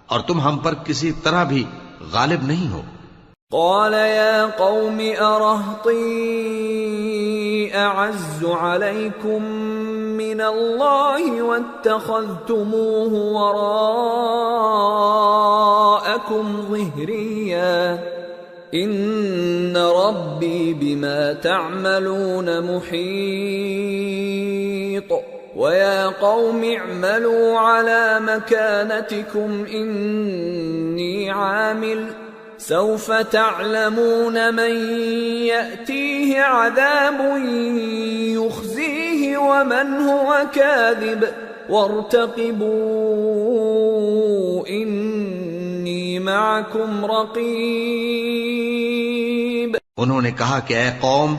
اور تم ہم پر کسی طرح بھی غالب نہیں ہو۔ قال يا قوم أرهطي أعز عليكم من الله واتخذتموه وراءكم ظهريا إن ربي بما تعملون محيط ويا قوم اعملوا على مكانتكم إني عامل سوف تعلمون من يأتيه عذاب يخزيه ومن هو كاذب وارتقبوا إني معكم رقيب۔ انہوں نے کہا کہ اے قوم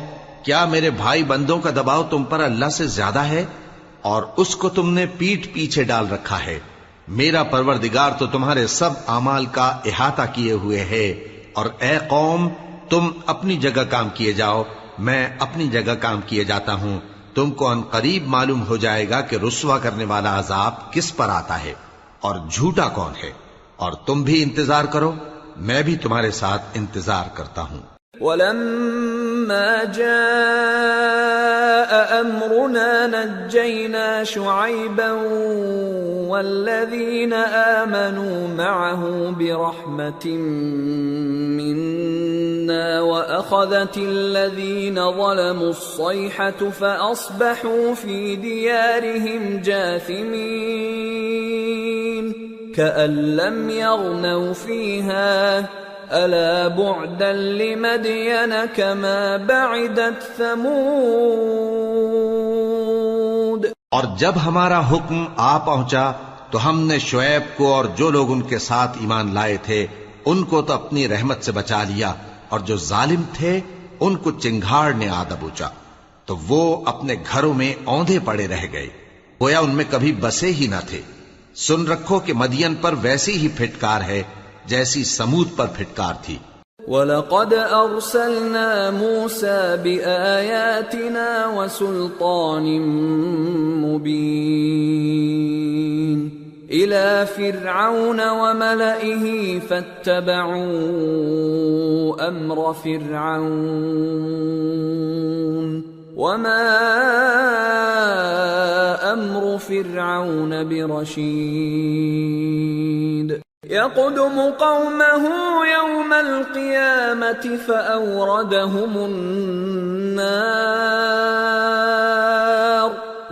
کیا میرے بھائی بندوں کا دباؤ تم پر اللہ سے زیادہ ہے، اور اس کو تم نے پیٹھ پیچھے ڈال رکھا ہے؟ میرا پروردگار تو تمہارے سب اعمال کا احاطہ کیے ہوئے ہے، اور اے قوم تم اپنی جگہ کام کیے جاؤ، میں اپنی جگہ کام کیے جاتا ہوں۔ تم کو ان قریب معلوم ہو جائے گا کہ رسوا کرنے والا عذاب کس پر آتا ہے اور جھوٹا کون ہے، اور تم بھی انتظار کرو، میں بھی تمہارے ساتھ انتظار کرتا ہوں۔ وَلَمَّا جَاءَ أَمْرُنَا نَجَّيْنَا شُعَيْبًا وَالَّذِينَ آمَنُوا مَعَهُ بِرَحْمَةٍ مِنَّا وَأَخَذَتِ الَّذِينَ ظَلَمُوا الصَّيْحَةُ فَأَصْبَحُوا فِي دِيَارِهِمْ جَاثِمِينَ كَأَن لَّمْ يَغْنَوْا فِيهَا أَلَا بُعْدًا لِمَدْيَنَ كَمَا بَعِدَتْ ثَمُودُ۔ اور جب ہمارا حکم آ پہنچا تو ہم نے شعیب کو اور جو لوگ ان کے ساتھ ایمان لائے تھے ان کو تو اپنی رحمت سے بچا لیا، اور جو ظالم تھے ان کو چنگھاڑ نے آ دبوچا، تو وہ اپنے گھروں میں اوندھے پڑے رہ گئے، گویا ان میں کبھی بسے ہی نہ تھے۔ سن رکھو کہ مدین پر ویسی ہی پھٹکار ہے جیسی سمود پر پھٹکار تھی۔ وَلَقَدْ أَرْسَلْنَا مُوسَى بِآيَاتِنَا وَسُلْطَانٍ مُبِينٍ إِلَى فِرْعَوْنَ وَمَلَئِهِ فَاتَّبَعُوا أَمْرَ فِرْعَوْنَ وَمَا أَمْرُ فِرْعَوْنَ بِرَشِيدٍ يَقْدُمُ قَوْمَهُ يَوْمَ الْقِيَامَةِ فَأَوْرَدَهُمُ النَّارَ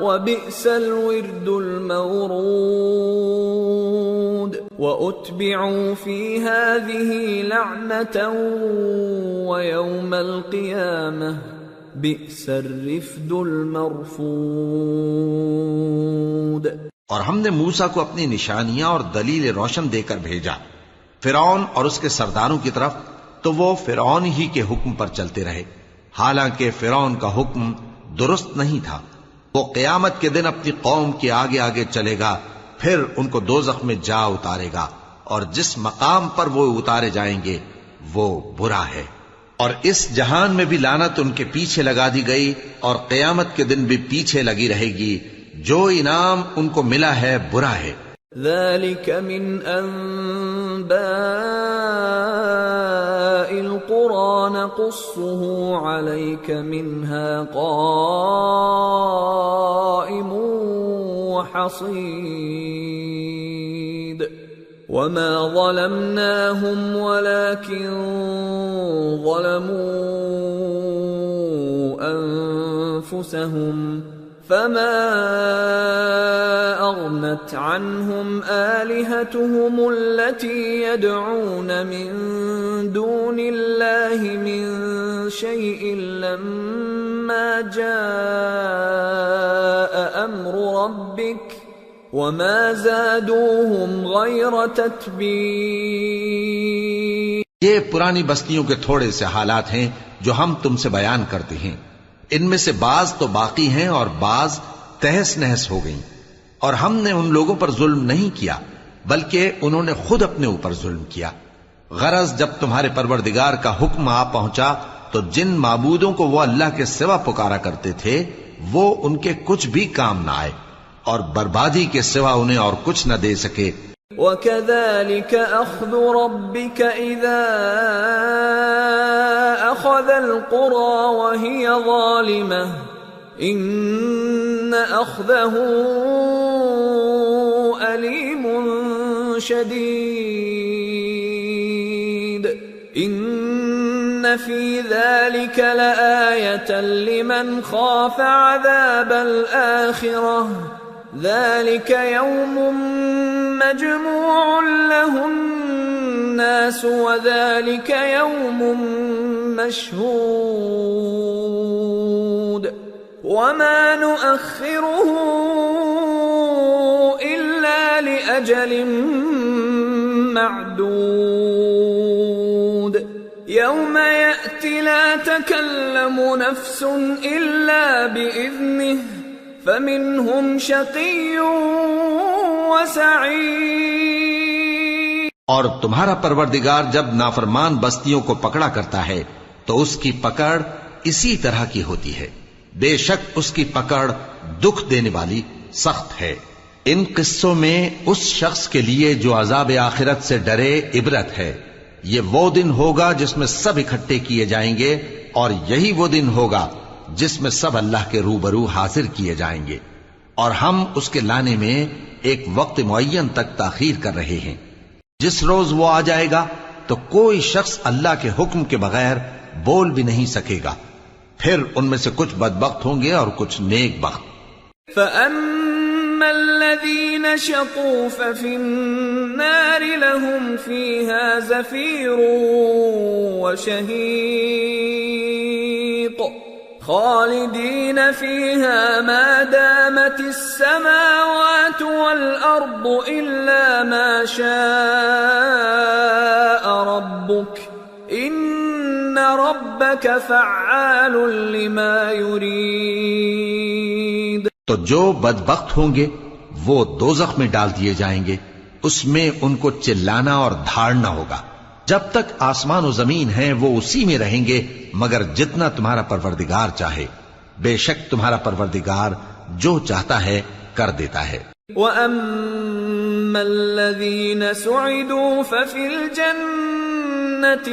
وَبِئْسَ الْوِرْدُ الْمَوْرُودُ وَأُتْبِعُوا فِي هَذِهِ لَعْنَةً وَيَوْمَ الْقِيَامَةِ بِئْسَ الرِّفْدُ الْمَرْفُودُ۔ اور ہم نے موسیٰ کو اپنی نشانیاں اور دلیل روشن دے کر بھیجا فرعون اور اس کے سرداروں کی طرف، تو وہ فرعون ہی کے حکم پر چلتے رہے، حالانکہ فرعون کا حکم درست نہیں تھا۔ وہ قیامت کے دن اپنی قوم کے آگے آگے چلے گا، پھر ان کو دوزخ میں جا اتارے گا، اور جس مقام پر وہ اتارے جائیں گے وہ برا ہے۔ اور اس جہان میں بھی لعنت ان کے پیچھے لگا دی گئی، اور قیامت کے دن بھی پیچھے لگی رہے گی، جو انعام ان کو ملا ہے برا ہے۔ ذَلِكَ مِنْ أَنْبَاءِ الْقُرَى نَقُصُّهُ عَلَيْكَ مِنْهَا قَائِمٌ وَحَصِيدٌ وَمَا ظَلَمْنَاهُمْ وَلَكِنْ ظَلَمُوا أَنفُسَهُمْ فَمَا أَغْنَتْ عَنْهُمْ آلِهَتُهُمُ الَّتِي يَدْعُونَ مِن دُونِ اللَّهِ مِن شَيْءٍ لَّمَّا جَاءَ أَمْرُ رَبِّكَ وَمَا زَادُوهُمْ غَيْرَ تَتْبِيبٍ۔ یہ پرانی بستیوں کے تھوڑے سے حالات ہیں جو ہم تم سے بیان کرتے ہیں، ان میں سے بعض تو باقی ہیں اور بعض تہس نہس ہو گئیں، اور ہم نے ان لوگوں پر ظلم نہیں کیا بلکہ انہوں نے خود اپنے اوپر ظلم کیا۔ غرض جب تمہارے پروردگار کا حکم آ پہنچا تو جن معبودوں کو وہ اللہ کے سوا پکارا کرتے تھے وہ ان کے کچھ بھی کام نہ آئے، اور بربادی کے سوا انہیں اور کچھ نہ دے سکے۔ وَكَذَلِكَ أَخْذُ رَبِّكَ إِذَا أَخَذَ الْقُرَى وَهِيَ ظَالِمَةٌ إِنَّ أَخْذَهُ أَلِيمٌ شَدِيدٌ إِنَّ فِي ذَلِكَ لَآيَةً لِمَنْ خَافَ عَذَابَ الْآخِرَةِ ذَلِكَ يَوْمٌ مَجْمُوعٌ لَهُ النَّاسُ وَذَلِكَ يَوْمٌ مَشْهُودٌ وَمَا نُؤَخِّرُهُ إِلَّا لِأَجَلٍ مَّعْدُودٍ يَوْمَ يَأْتِ لَا تَكَلَّمُ نَفْسٌ إِلَّا بِإِذْنِهِ فَمِنْهُمْ شَقِيٌّ وَسَعِيدٌ۔ اور تمہارا پروردگار جب نافرمان بستیوں کو پکڑا کرتا ہے تو اس کی پکڑ اسی طرح کی ہوتی ہے، بے شک اس کی پکڑ دکھ دینے والی سخت ہے۔ ان قصوں میں اس شخص کے لیے جو عذاب آخرت سے ڈرے عبرت ہے، یہ وہ دن ہوگا جس میں سب اکٹھے کیے جائیں گے، اور یہی وہ دن ہوگا جس میں سب اللہ کے روبرو حاضر کیے جائیں گے، اور ہم اس کے لانے میں ایک وقت معین تک تاخیر کر رہے ہیں۔ جس روز وہ آ جائے گا تو کوئی شخص اللہ کے حکم کے بغیر بول بھی نہیں سکے گا، پھر ان میں سے کچھ بدبخت ہوں گے اور کچھ نیک بخت۔ فَأَمَّا الَّذِينَ شَقُوا فَفِي النَّارِ لَهُمْ فِيهَا زَفِيرٌ وَشَهِيقٌ خَالِدِينَ فِيهَا مَا دَامَتِ السَّمَاوَاتُ وَالْأَرْضُ إِلَّا مَا شَاءَ رَبُّكَ إِنَّ رَبَّكَ فَعَّالٌ لِمَا يُرِيدُ۔ تو جو بدبخت ہوں گے وہ دوزخ میں ڈال دیے جائیں گے، اس میں ان کو چلانا اور دھاڑنا ہوگا۔ جب تک آسمان و زمین ہیں وہ اسی میں رہیں گے مگر جتنا تمہارا پروردگار چاہے، بے شک تمہارا پروردگار جو چاہتا ہے کر دیتا ہے۔ وَأَمَّا الَّذِينَ سُعِدُوا فَفِي الْجَنَّةِ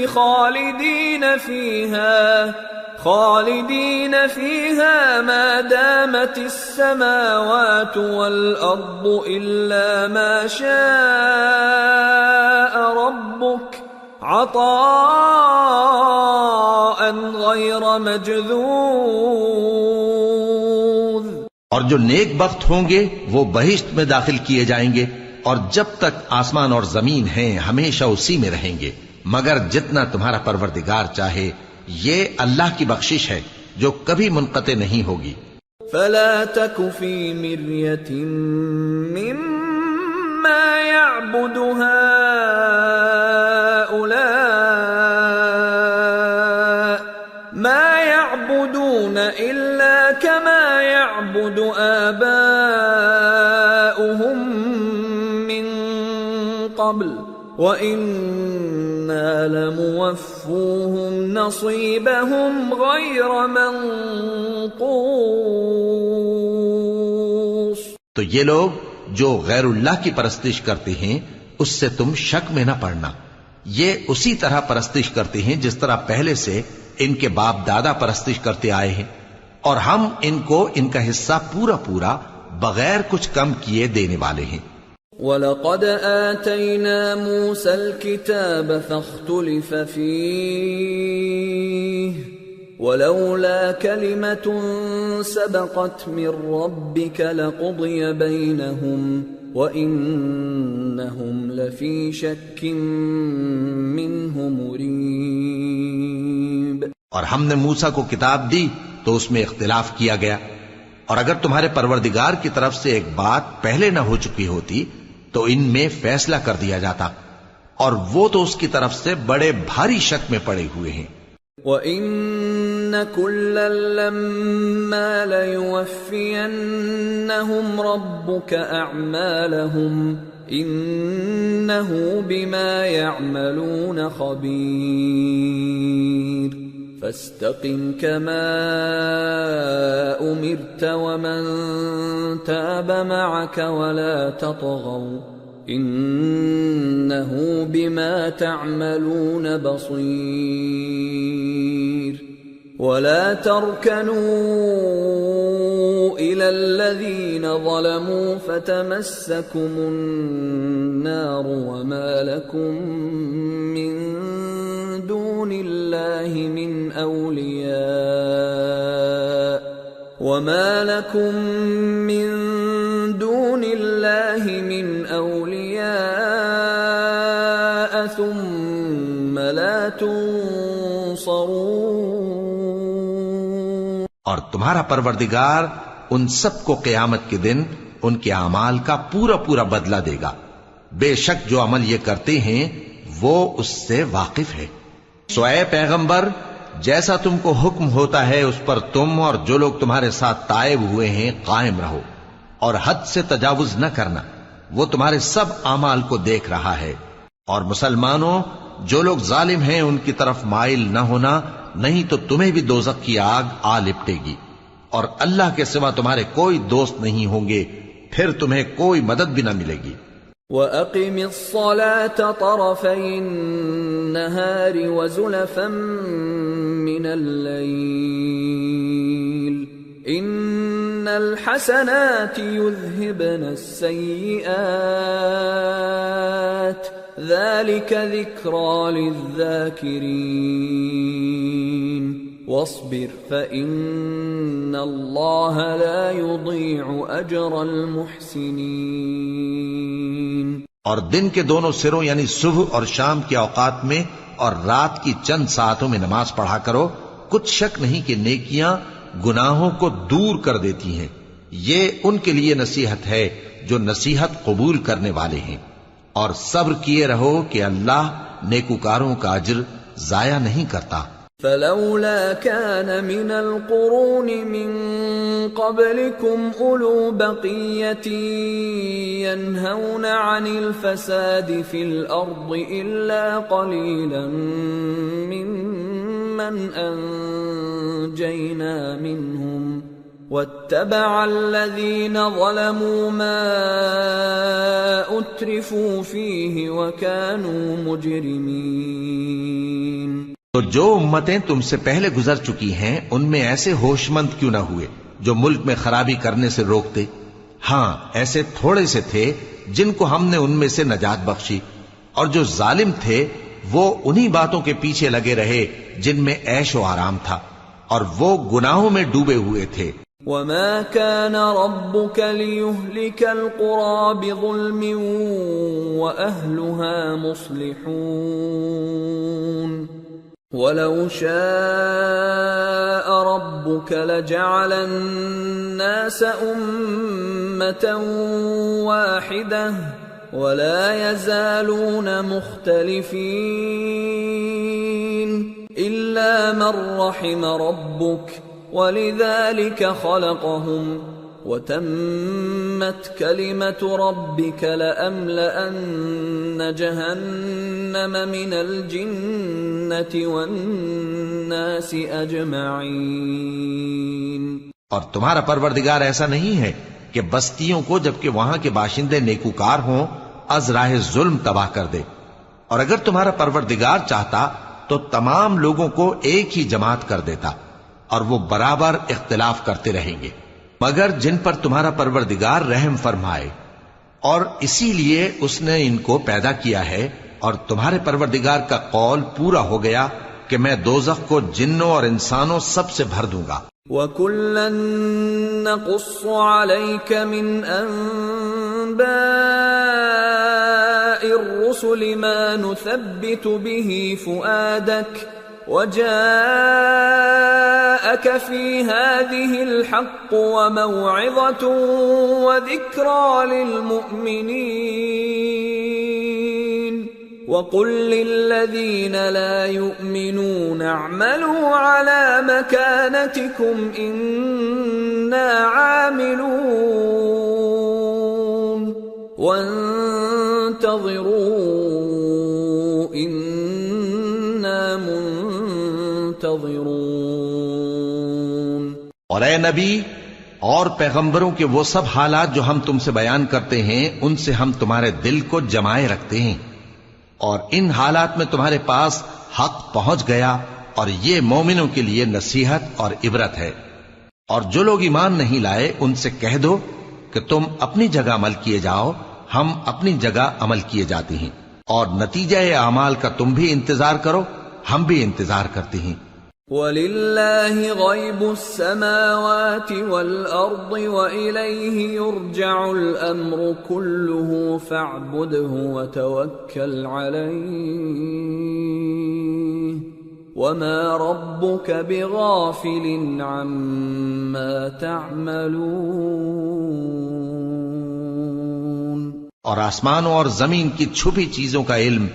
خالدين فيها ما دامت السماوات والأرض إلا ما شاء ربك عطاء غير مجذوذ۔ اور جو نیک بخت ہوں گے وہ بہشت میں داخل کیے جائیں گے، اور جب تک آسمان اور زمین ہیں ہمیشہ اسی میں رہیں گے مگر جتنا تمہارا پروردگار چاہے۔ یہ اللہ کی بخشش ہے جو کبھی منقطع نہیں ہوگی۔ فلا تك في مرية مما يعبد هؤلاء ما يعبدون إلا كما يعبد آباؤهم من قبل وَإِنَّا لَمُوَفُّوهُمْ نَصِيبَهُمْ غَيْرَ مَنْقُوصٍ۔ تو یہ لوگ جو غیر اللہ کی پرستش کرتے ہیں اس سے تم شک میں نہ پڑنا، یہ اسی طرح پرستش کرتے ہیں جس طرح پہلے سے ان کے باپ دادا پرستش کرتے آئے ہیں، اور ہم ان کو ان کا حصہ پورا پورا بغیر کچھ کم کیے دینے والے ہیں۔ وَلَقَدْ آتَيْنَا مُوسَى الْكِتَابَ فَاخْتُلِفَ فِيهِ وَلَوْلَا كَلِمَةٌ سَبَقَتْ مِنْ رَبِّكَ لَقُضِيَ بَيْنَهُمْ وَإِنَّهُمْ لَفِي شَكٍّ مِّنْهُ مُرِيبٍ۔ اور ہم نے موسیٰ کو کتاب دی تو اس میں اختلاف کیا گیا، اور اگر تمہارے پروردگار کی طرف سے ایک بات پہلے نہ ہو چکی ہوتی تو ان میں فیصلہ کر دیا جاتا، اور وہ تو اس کی طرف سے بڑے بھاری شک میں پڑے ہوئے ہیں۔ وَإِنَّ كُلًّا لَمَّا لَيُوَفِّيَنَّهُمْ رَبُّكَ أَعْمَالَهُمْ إِنَّهُ بِمَا يَعْمَلُونَ خَبِيرٌ فَاسْتَقِمْ كَمَا أُمِرْتَ وَمَنْ تَابَ مَعَكَ وَلَا تَطْغَوْا إِنَّهُ بِمَا تَعْمَلُونَ بَصِيرٌ وَلَا تَرْكَنُوا إِلَى الَّذِينَ ظَلَمُوا فَتَمَسَّكُمُ النَّارُ وَمَا لَكُمْ مِنْ دون الله من أولياء وما لكم من دون الله من أولياء ثم لا تنصرون۔ اور تمہارا پروردگار ان سب کو قیامت کے دن ان کے اعمال کا پورا پورا بدلہ دے گا، بے شک جو عمل یہ کرتے ہیں وہ اس سے واقف ہے۔ سو اے پیغمبر، جیسا تم کو حکم ہوتا ہے اس پر تم اور جو لوگ تمہارے ساتھ تائب ہوئے ہیں قائم رہو، اور حد سے تجاوز نہ کرنا، وہ تمہارے سب اعمال کو دیکھ رہا ہے۔ اور مسلمانوں، جو لوگ ظالم ہیں ان کی طرف مائل نہ ہونا، نہیں تو تمہیں بھی دوزخ کی آگ آ لپٹے گی، اور اللہ کے سوا تمہارے کوئی دوست نہیں ہوں گے، پھر تمہیں کوئی مدد بھی نہ ملے گی۔ وَأَقِمِ الصَّلَاةَ طَرَفَيِ النَّهَارِ وَزُلَفًا مِّنَ اللَّيْلِ إِنَّ الْحَسَنَاتِ يُذْهِبْنَ السَّيِّئَاتِ ذَلِكَ ذِكْرَى لِلذَّاكِرِينَ وَاصْبِرْ فَإِنَّ اللَّهَ لَا يُضِيعُ أَجْرَ الْمُحْسِنِينَ۔ اور دن کے دونوں سروں یعنی صبح اور شام کے اوقات میں اور رات کی چند ساعتوں میں نماز پڑھا کرو، کچھ شک نہیں کہ نیکیاں گناہوں کو دور کر دیتی ہیں۔ یہ ان کے لیے نصیحت ہے جو نصیحت قبول کرنے والے ہیں، اور صبر کیے رہو کہ اللہ نیکوکاروں کا اجر ضائع نہیں کرتا۔ فلولا كان من القرون من قبلكم أولو بقية ينهون عن الفساد في الأرض إلا قليلا ممن أنجينا منهم واتبع الذين ظلموا ما أترفوا فيه وكانوا مجرمين۔ تو جو امتیں تم سے پہلے گزر چکی ہیں ان میں ایسے ہوش مند کیوں نہ ہوئے جو ملک میں خرابی کرنے سے روکتے؟ ہاں ایسے تھوڑے سے تھے جن کو ہم نے ان میں سے نجات بخشی، اور جو ظالم تھے وہ انہی باتوں کے پیچھے لگے رہے جن میں عیش و آرام تھا، اور وہ گناہوں میں ڈوبے ہوئے تھے۔ وَمَا كَانَ رَبُّكَ لِيُهْلِكَ الْقُرَى بِظُلْمٍ وَأَهْلُهَا مُصْلِحُونَ وَلَوْ شَاءَ رَبُّكَ لَجَعَلَ النَّاسَ أُمَّةً وَاحِدَةً وَلَا يَزَالُونَ مُخْتَلِفِينَ إِلَّا مَنْ رَحِمَ رَبُّكَ وَلِذَلِكَ خَلَقَهُمْ وَتَمَّتْ كَلِمَةُ رَبِّكَ لَأَمْلَأَنَّ جَهَنَّمَ مِنَ الْجِنَّةِ وَالنَّاسِ أَجْمَعِينَ۔ اور تمہارا پروردگار ایسا نہیں ہے کہ بستیوں کو جبکہ وہاں کے باشندے نیکوکار ہوں از راہ ظلم تباہ کر دے، اور اگر تمہارا پروردگار چاہتا تو تمام لوگوں کو ایک ہی جماعت کر دیتا، اور وہ برابر اختلاف کرتے رہیں گے، مگر جن پر تمہارا پروردگار رحم فرمائے، اور اسی لیے اس نے ان کو پیدا کیا ہے۔ اور تمہارے پروردگار کا قول پورا ہو گیا کہ میں دوزخ کو جنوں اور انسانوں سب سے بھر دوں گا۔ وَكُلًّا نَّقُصُّ عَلَيْكَ مِنْ أَنبَاءِ الرُّسُلِ مَا نُثَبِّتُ بِهِ فُؤَادَكَ وَجَاءَكَ فِي هَٰذِهِ الْحَقُّ وَمَوْعِظَةٌ وَذِكْرَىٰ لِلْمُؤْمِنِينَ وَقُل لِّلَّذِينَ لَا يُؤْمِنُونَ اعْمَلُوا عَلَىٰ مَكَانَتِكُمْ إِنَّا عَامِلُونَ وَانتَظِرُوا إِنَّا منتظرون۔ اور اے نبی اور پیغمبروں کے وہ سب حالات جو ہم تم سے بیان کرتے ہیں ان سے ہم تمہارے دل کو جمائے رکھتے ہیں، اور ان حالات میں تمہارے پاس حق پہنچ گیا، اور یہ مومنوں کے لیے نصیحت اور عبرت ہے۔ اور جو لوگ ایمان نہیں لائے ان سے کہہ دو کہ تم اپنی جگہ عمل کیے جاؤ، ہم اپنی جگہ عمل کیے جاتے ہیں، اور نتیجہ اعمال کا تم بھی انتظار کرو، ہم بھی انتظار کرتے ہیں۔ وَلِلَّهِ غَيْبُ السَّمَاوَاتِ وَالْأَرْضِ وَإِلَيْهِ يُرْجَعُ الْأَمْرُ كُلُّهُ فَاعْبُدْهُ وَتَوَكَّلْ عَلَيْهِ وَمَا رَبُّكَ بِغَافِلٍ عَمَّا تَعْمَلُونَ۔ اور آسمانوں اور زمین کی چھپی چیزوں کا علم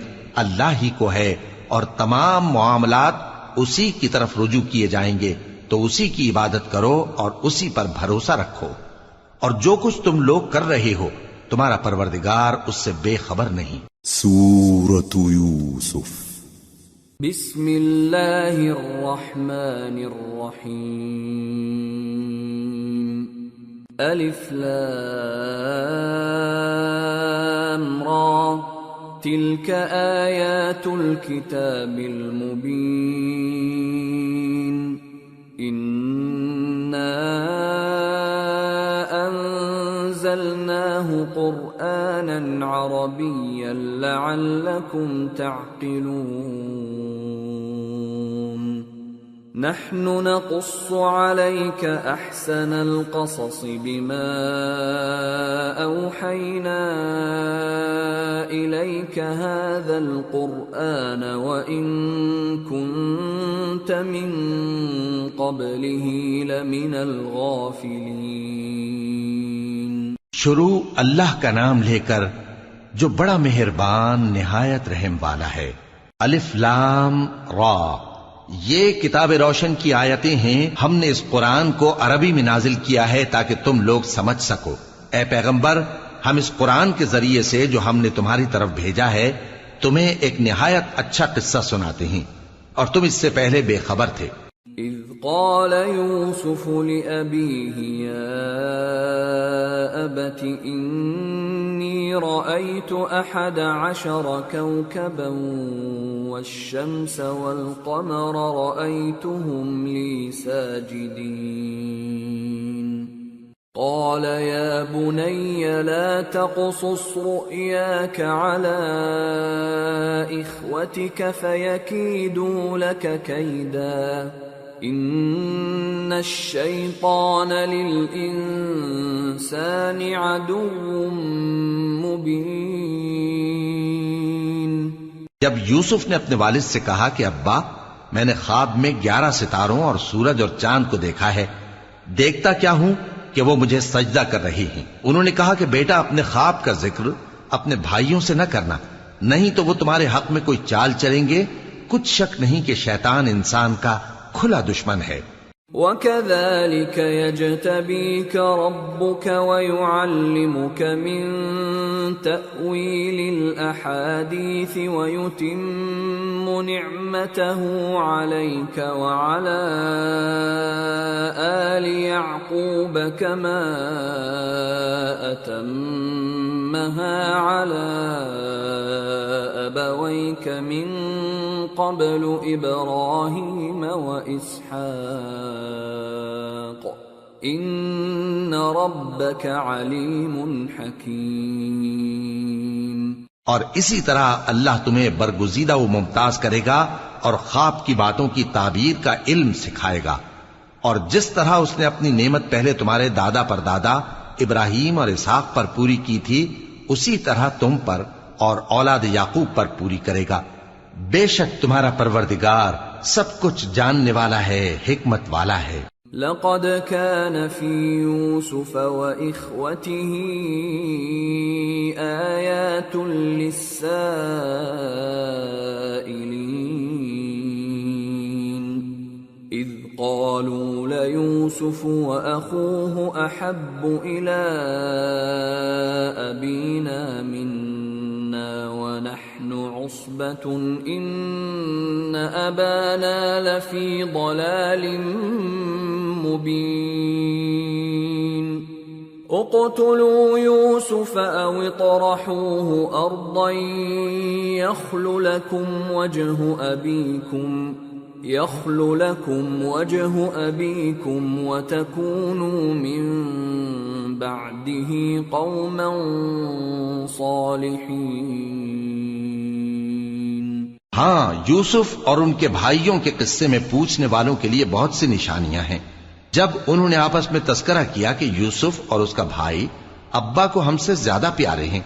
اللہ ہی کو ہے، اور تمام معاملات اسی کی طرف رجوع کیے جائیں گے، تو اسی کی عبادت کرو اور اسی پر بھروسہ رکھو، اور جو کچھ تم لوگ کر رہے ہو تمہارا پروردگار اس سے بے خبر نہیں۔ سورة یوسف بسم اللہ الرحمن الرحیم۔ الف لام لام را تلك آیات الكتاب المبین انا انزلناه قرآنا عربیا لعلکم تعقلون نحن نقص عليك احسن القصص بما اوحينا اليك هذا القرآن وان كنت من قبله لمن الغافلين. شروع اللہ کا نام لے کر جو بڑا مہربان نہایت رحم والا ہے. الف لام را، یہ کتاب روشن کی آیتیں ہیں. ہم نے اس قرآن کو عربی میں نازل کیا ہے تاکہ تم لوگ سمجھ سکو. اے پیغمبر، ہم اس قرآن کے ذریعے سے جو ہم نے تمہاری طرف بھیجا ہے تمہیں ایک نہایت اچھا قصہ سناتے ہیں اور تم اس سے پہلے بے خبر تھے. اذ قال يوسف لأبيه يا أبت إني رأيت 11 كوكبا والشمس والقمر رأيتهم لي ساجدين قال يا بني لا تقصص رؤياك على إخوتك فيكيدوا لك كيدا ان الشیطان للانسان عدو مبین. جب یوسف نے اپنے والد سے کہا کہ ابا، میں نے خواب میں 11 ستاروں اور سورج اور چاند کو دیکھا ہے، دیکھتا کیا ہوں کہ وہ مجھے سجدہ کر رہی ہیں. انہوں نے کہا کہ بیٹا، اپنے خواب کا ذکر اپنے بھائیوں سے نہ کرنا، نہیں تو وہ تمہارے حق میں کوئی چال چلیں گے. کچھ شک نہیں کہ شیطان انسان کا کھلا دشمن ہے. وَكَذَلِكَ يَجْتَبِيكَ رَبُّكَ وَيُعَلِّمُكَ مِن تَأْوِيلِ الْأَحَادِيثِ وَيُتِمُّ نِعْمَتَهُ عَلَيْكَ وَعَلَى آلِ يَعْقُوبَ كَمَا أَتَمَّهَا عَلَى أَبَوَيْكَ مِن قبل ابراہیم واسحاق ان ربک علیم حکیم. اور اسی طرح اللہ تمہیں برگزیدہ و ممتاز کرے گا اور خواب کی باتوں کی تعبیر کا علم سکھائے گا. اور جس طرح اس نے اپنی نعمت پہلے تمہارے دادا پر دادا ابراہیم اور اسحاق پر پوری کی تھی، اسی طرح تم پر اور اولاد یعقوب پر پوری کرے گا. بے شک تمہارا پروردگار سب کچھ جاننے والا ہے، حکمت والا ہے. لقد كان في يوسف وإخوته آيات للسائلين إذ قالوا ليوسف وأخوه أحب إلى أبينا منا ونحن عصبة إن أبانا لفي ضلال مبين اقتلوا يوسف أو اطرحوه أرضا يخل لكم وجه أبيكم وتكونوا من بعده قوما صالحين. ہاں، یوسف اور ان کے بھائیوں کے قصے میں پوچھنے والوں کے لیے بہت سی نشانیاں ہیں. جب انہوں نے آپس میں تذکرہ کیا کہ یوسف اور اس کا بھائی ابا کو ہم سے زیادہ پیارے ہیں،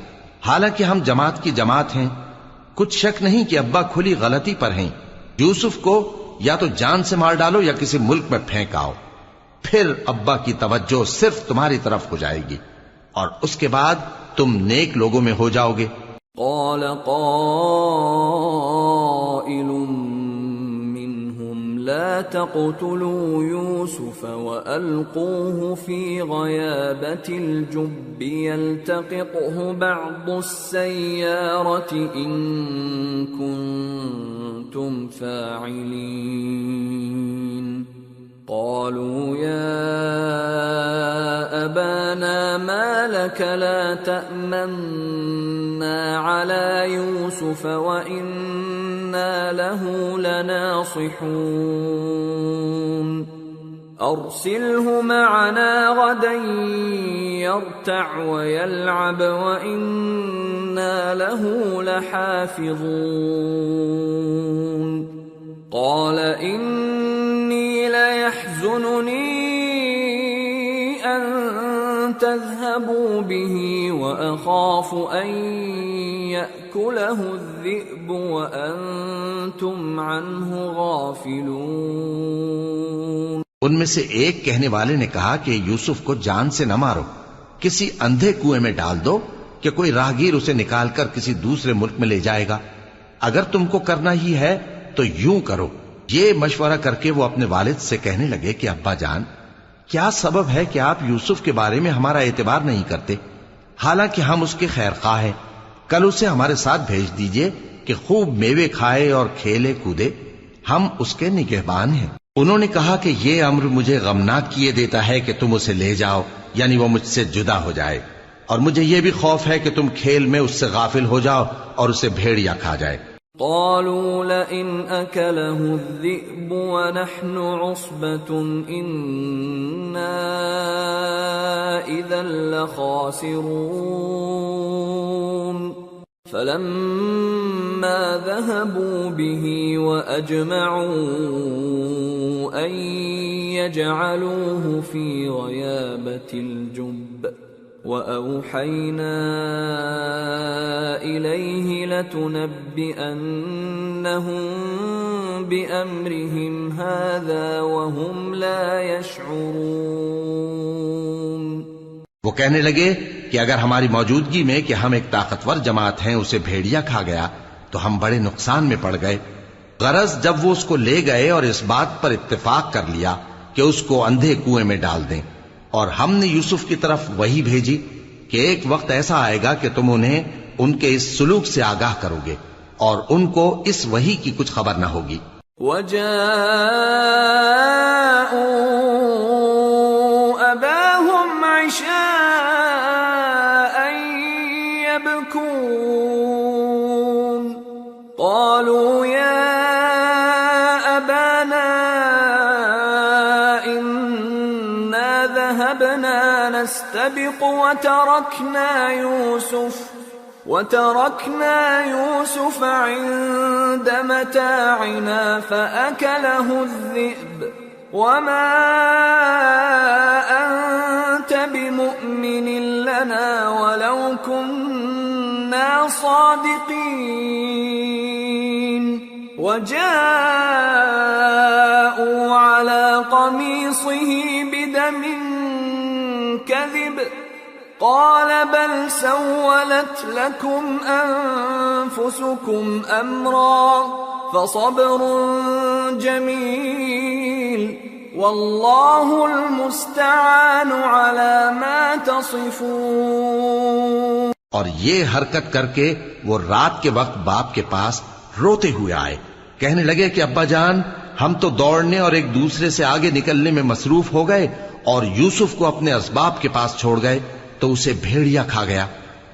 حالانکہ ہم جماعت کی جماعت ہیں، کچھ شک نہیں کہ ابا کھلی غلطی پر ہیں. یوسف کو یا تو جان سے مار ڈالو یا کسی ملک میں پھینک آؤ، پھر ابا کی توجہ صرف تمہاری طرف ہو جائے گی اور اس کے بعد تم نیک لوگوں میں ہو جاؤ گے. قال قائل منهم لا تقتلوا يوسف وألقوه في غيابة الجب يلتقطه بعض السيارة إن كنتم فاعلين. قالوا يا أبانا ما لك لا تأمنا على يوسف وإنا له لناصحون أرسله معنا غدا يرتع ويلعب وإنا له لحافظون قال إني ليحزنني أن تذهبوا به وأخاف أن يأكله الذئب وأنتم عنه غافلون. ان میں سے ایک کہنے والے نے کہا کہ یوسف کو جان سے نہ مارو، کسی اندھے کنویں میں ڈال دو کہ کوئی راہگیر اسے نکال کر کسی دوسرے ملک میں لے جائے گا. اگر تم کو کرنا ہی ہے تو یوں کرو. یہ مشورہ کر کے وہ اپنے والد سے کہنے لگے کہ ابا جان، کیا سبب ہے کہ آپ یوسف کے بارے میں ہمارا اعتبار نہیں کرتے؟ حالانکہ ہم اس کے خیر خواہ ہیں. کل اسے ہمارے ساتھ بھیج دیجئے کہ خوب میوے کھائے اور کھیلے کودے، ہم اس کے نگہبان ہیں. انہوں نے کہا کہ یہ امر مجھے غمناک کیے دیتا ہے کہ تم اسے لے جاؤ، یعنی وہ مجھ سے جدا ہو جائے، اور مجھے یہ بھی خوف ہے کہ تم کھیل میں اس سے غافل ہو جاؤ اور اسے بھیڑیا کھا جائے. قالوا لئن أكله الذئب ونحن عصبة إنا إذا لخاسرون فلما ذهبوا به وأجمعوا أن يجعلوه في غيابة الجب وأوحينا إليه لتنبئنهم بأمرهم هذا وهم لا يشعرون. وہ کہنے لگے کہ اگر ہماری موجودگی میں کہ ہم ایک طاقتور جماعت ہیں اسے بھیڑیا کھا گیا تو ہم بڑے نقصان میں پڑ گئے. غرض جب وہ اس کو لے گئے اور اس بات پر اتفاق کر لیا کہ اس کو اندھے کنویں میں ڈال دیں، اور ہم نے یوسف کی طرف وحی بھیجی کہ ایک وقت ایسا آئے گا کہ تم انہیں ان کے اس سلوک سے آگاہ کرو گے اور ان کو اس وحی کی کچھ خبر نہ ہوگی. وَجَاءُوا أَبَاهُمْ عِشَاءً يَبْكُونَ قَالُوا يَا أَبَانَا ذهبنا نستبق وتركنا يوسف عند متاعنا فأكله الذئب وما أنت بمؤمن لنا ولو كنا صادقين. وجاءوا على قميصه بدم كذب قال بل سولت لكم أنفسكم أمرا فصبر جميل والله المستعان على ما تصفون. اور یہ حرکت کر کے وہ رات کے وقت باپ کے پاس روتے ہوئے آئے، کہنے لگے کہ ابا جان، ہم تو دوڑنے اور ایک دوسرے سے آگے نکلنے میں مصروف ہو گئے اور یوسف کو اپنے اسباب کے پاس چھوڑ گئے تو اسے بھیڑیا کھا گیا،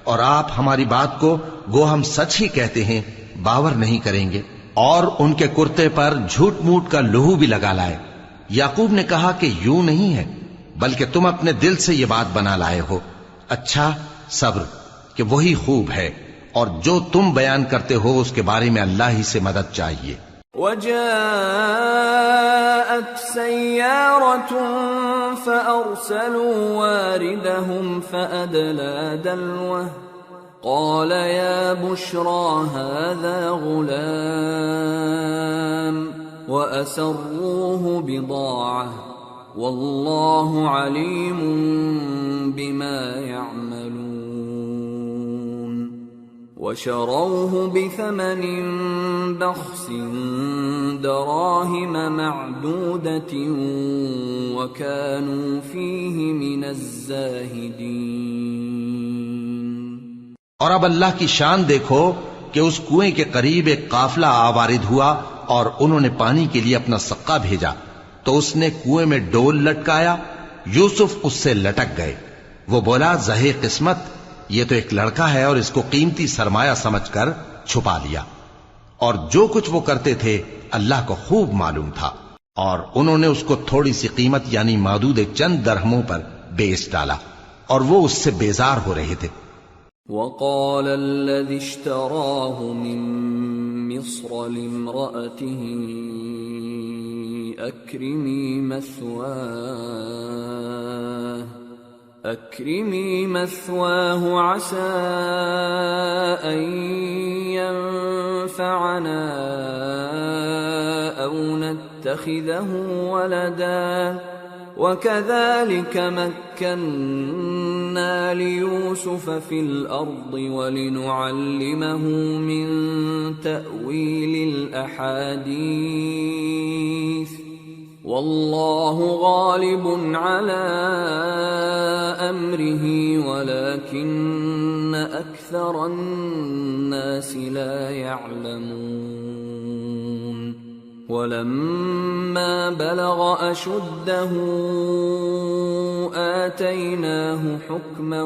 اور آپ ہماری بات کو گو ہم سچ ہی کہتے ہیں باور نہیں کریں گے. اور ان کے کرتے پر جھوٹ موٹ کا لہو بھی لگا لائے. یعقوب نے کہا کہ یوں نہیں ہے، بلکہ تم اپنے دل سے یہ بات بنا لائے ہو. اچھا صبر، کہ وہی خوب ہے، اور جو تم بیان کرتے ہو اس کے بارے میں اللہ ہی سے مدد چاہیے. وجاءت سيارة فأرسلوا واردهم فأدلى دلوه قال يا بشرى هذا غلام وأسروه بضاعة والله عليم بما يعملون. وشروه بثمن بخس دراهم معدودة وكانوا فيه من الزاهدين. اور اب اللہ کی شان دیکھو کہ اس کنویں کے قریب ایک قافلہ آوارد ہوا اور انہوں نے پانی کے لیے اپنا سقا بھیجا تو اس نے کنویں میں ڈول لٹکایا. یوسف اس سے لٹک گئے. وہ بولا زہے قسمت، یہ تو ایک لڑکا ہے اور اس کو قیمتی سرمایہ سمجھ کر چھپا لیا. اور جو کچھ وہ کرتے تھے اللہ کو خوب معلوم تھا، اور انہوں نے اس کو تھوڑی سی قیمت یعنی معدود چند درہموں پر بیچ ڈالا، اور وہ اس سے بیزار ہو رہے تھے. وقال الذي اشتراه من مصر لامرأته أكرمي مثواه عسى أن ينفعنا أو نتخذه ولدا وكذلك مكنا ليوسف في الأرض ولنعلمه من تأويل الأحاديث والله غالب على أمره ولكن أكثر الناس لا يعلمون. ولما بلغ أشده آتيناه حكما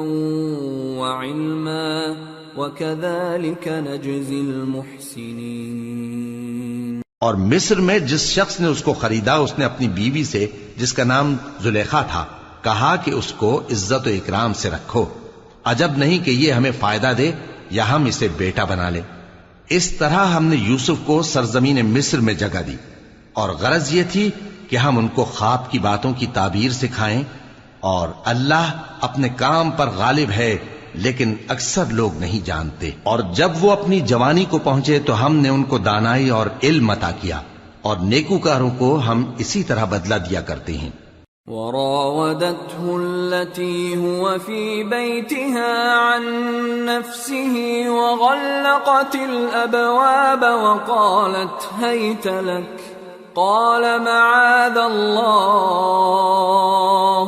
وعلما وكذلك نجزي المحسنين. اور مصر میں جس شخص نے اس کو خریدا اس نے اپنی بیوی سے جس کا نام زلیخا تھا کہا کہ اس کو عزت و اکرام سے رکھو، عجب نہیں کہ یہ ہمیں فائدہ دے یا ہم اسے بیٹا بنا لیں. اس طرح ہم نے یوسف کو سرزمین مصر میں جگہ دی، اور غرض یہ تھی کہ ہم ان کو خواب کی باتوں کی تعبیر سکھائیں، اور اللہ اپنے کام پر غالب ہے لیکن اکثر لوگ نہیں جانتے. اور جب وہ اپنی جوانی کو پہنچے تو ہم نے ان کو دانائی اور علم عطا کیا، اور نیکوکاروں کو ہم اسی طرح بدلہ دیا کرتے ہیں. وراودته التي هو في بيتها عن نفسه وغلقت الأبواب وقالت هيت لك قال معاذ الله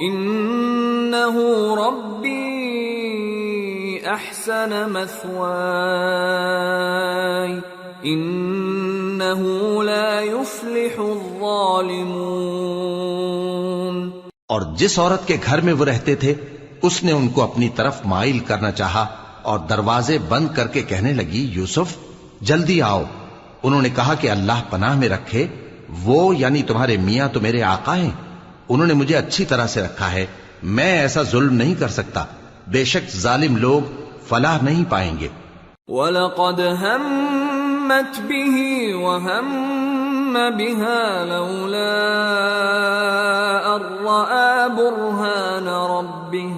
إنه ربي أحسن مثواي إنه لا يفلح الظالمون. اور جس عورت کے گھر میں وہ رہتے تھے اس نے ان کو اپنی طرف مائل کرنا چاہا اور دروازے بند کر کے کہنے لگی یوسف جلدی آؤ. انہوں نے کہا کہ اللہ پناہ میں رکھے، وہ یعنی تمہارے میاں تو میرے آقا ہیں، انہوں نے مجھے اچھی طرح سے رکھا ہے، میں ایسا ظلم نہیں کر سکتا، بے شک ظالم لوگ فلاح نہیں پائیں گے. وَلَقَدْ هَمَّتْ بِهِ وَهَمَّ بِهَا لَوْلَا أَن رَّأَىٰ بُرْهَانَ رَبِّهِ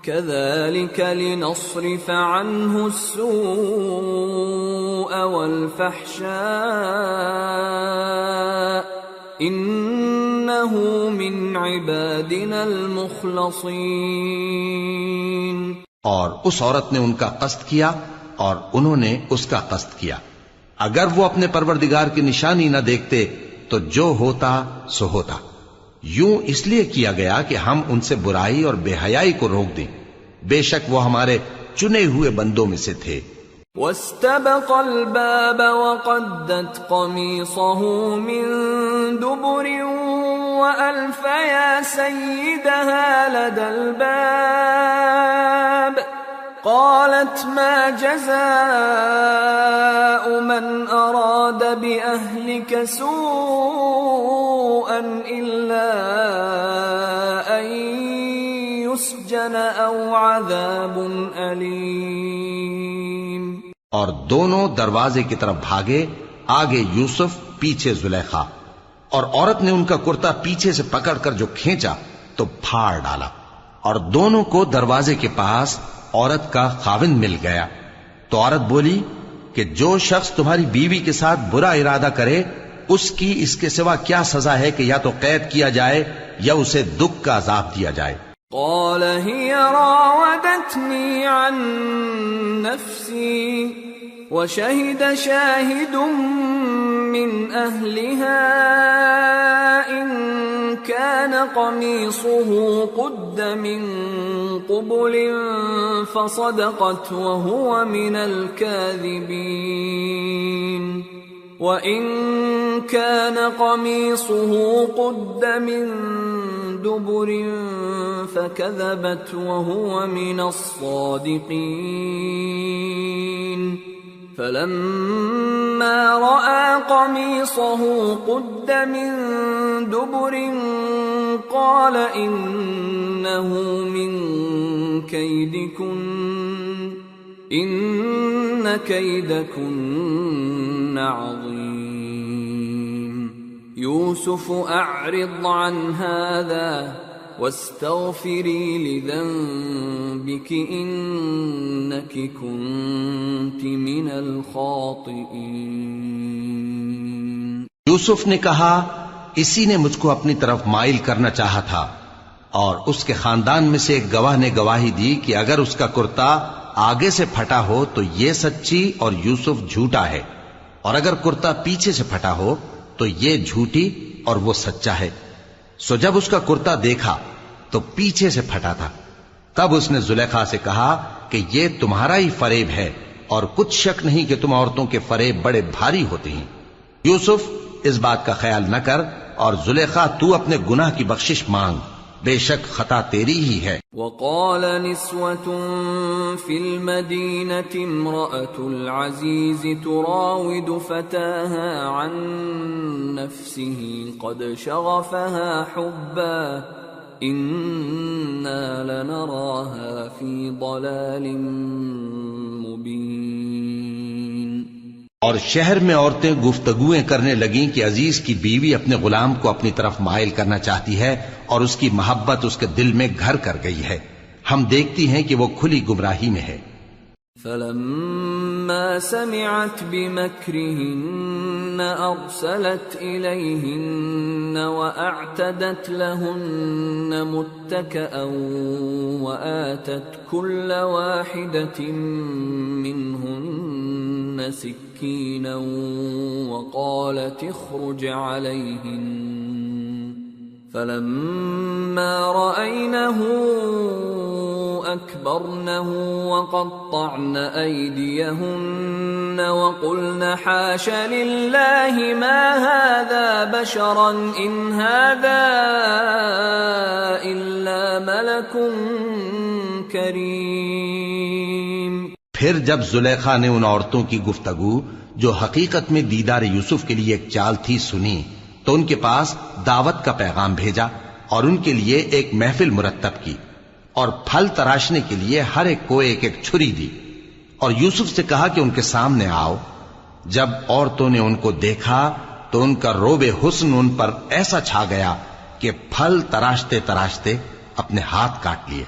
كَذَٰلِكَ لِنَصْرِفَ عَنْهُ السُّوءَ وَالْفَحْشَاءَ إِنَّهُ مِنْ عِبَادِنَا الْمُخْلَصِينَ. اور اس عورت نے ان کا قصد کیا اور انہوں نے اس کا قصد کیا. اگر وہ اپنے پروردگار کی نشانی نہ دیکھتے تو جو ہوتا سو ہوتا. یوں اس لیے کیا گیا کہ ہم ان سے برائی اور بے حیائی کو روک دیں، بے شک وہ ہمارے چنے ہوئے بندوں میں سے تھے. واستبق الباب وقدت قميصه من دبر وألف يا سيدها لدى الباب قالت ما جزاء من أراد بأهلك سوءا إلا أن يسجن أو عذاب أليم. اور دونوں دروازے کی طرف بھاگے، آگے یوسف پیچھے زلیخا، اور عورت نے ان کا کرتا پیچھے سے پکڑ کر جو کھینچا تو پھاڑ ڈالا، اور دونوں کو دروازے کے پاس عورت کا خاوند مل گیا. تو عورت بولی کہ جو شخص تمہاری بیوی کے ساتھ برا ارادہ کرے اس کی اس کے سوا کیا سزا ہے کہ یا تو قید کیا جائے یا اسے دکھ کا عذاب دیا جائے. قال هي راودتني عن نفسي وشهد شاهد من أهلها إن كان قميصه قد من قبل فصدقت وهو من الكاذبين. وَإِن كَانَ قَمِيصُهُ قُدَّ مِن دُبُرٍ فَكَذَبَتْ وَهُوَ مِنَ الصَّادِقِينَ فَلَمَّا رَأَىٰ قَمِيصَهُ قُدَّ مِن دُبُرٍ قَالَ إِنَّهُ مِن كَيْدِكُنَّ إِنَّ كَيْدَكُنَّ عَظِيمٌ يُوسُفُ أَعْرِضْ عَنْ هَٰذَا وَاسْتَغْفِرِي لِذَنبِكِ إِنَّكِ كُنتِ مِنَ الْخَاطِئِينَ۔ یوسف نے کہا اسی نے مجھ کو اپنی طرف مائل کرنا چاہا تھا، اور اس کے خاندان میں سے ایک گواہ نے گواہی دی کہ اگر اس کا کرتا آگے سے پھٹا ہو تو یہ سچی اور یوسف جھوٹا ہے، اور اگر کرتا پیچھے سے پھٹا ہو تو یہ جھوٹی اور وہ سچا ہے۔ سو جب اس کا کرتا دیکھا تو پیچھے سے پھٹا تھا، تب اس نے زلیخا سے کہا کہ یہ تمہارا ہی فریب ہے، اور کچھ شک نہیں کہ تم عورتوں کے فریب بڑے بھاری ہوتے ہیں۔ یوسف اس بات کا خیال نہ کر، اور زلیخا تو اپنے گناہ کی بخشش مانگ، بے شک خطا تیری ہی ہے۔ وقال نسوة في المدينة امرأة العزيز تراود فتاها عن نفسه قد شغفها حبا إنا لنراها في ضلال مبين۔ اور شہر میں عورتیں گفتگویں کرنے لگیں کہ عزیز کی بیوی اپنے غلام کو اپنی طرف مائل کرنا چاہتی ہے، اور اس کی محبت اس کے دل میں گھر کر گئی ہے، ہم دیکھتی ہیں کہ وہ کھلی گمراہی میں ہے۔ فلما سمعت بمكرهن أرسلت إليهن وأعتدت لهن متكئا وآتت كل واحدة منهن سكينا وقالت اخرج عليهن فلما رأينه أكبرنه وقطعن أيديهن وقلن حاش لله ما هذا بشرا إن هذا إلا ملك كريم۔ پھر جب زلیخا نے ان عورتوں کی گفتگو جو حقیقت میں دیدار یوسف کے لیے ایک چال تھی سنی، تو ان کے پاس دعوت کا پیغام بھیجا اور ان کے لیے ایک محفل مرتب کی، اور پھل تراشنے کے لیے ہر ایک کو ایک ایک چھری دی، اور یوسف سے کہا کہ ان کے سامنے آؤ۔ جب عورتوں نے ان کو دیکھا تو ان کا روب حسن ان پر ایسا چھا گیا کہ پھل تراشتے تراشتے اپنے ہاتھ کاٹ لیے،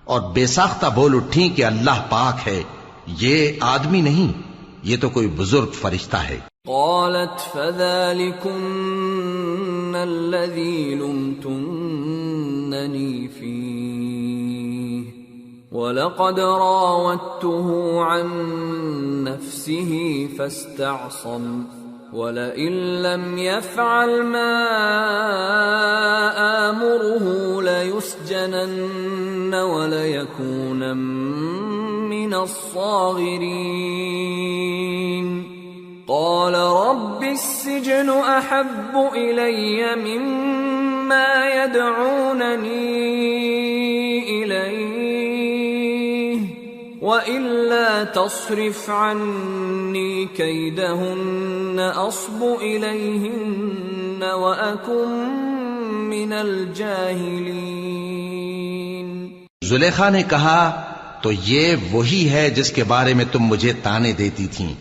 اور بے ساختہ بول اٹھیں کہ اللہ پاک ہے، یہ آدمی نہیں، یہ تو کوئی بزرگ فرشتہ ہے۔ قالت فذلكن الذي لمتنني فيه ولقد راودته عن نفسه فاستعصم ولئن لم يفعل ما آمره ليسجنن وليكون من الصاغرين۔ قال رب السجن أحب إلي مما يدعونني إليه وإلا تصرف عني كيدهن أصب إليهن وأكن من الجاهلين۔ زلیخا نے کہا تو یہ وہی ہے جس کے بارے میں تم مجھے طعنے دیتی تھیں،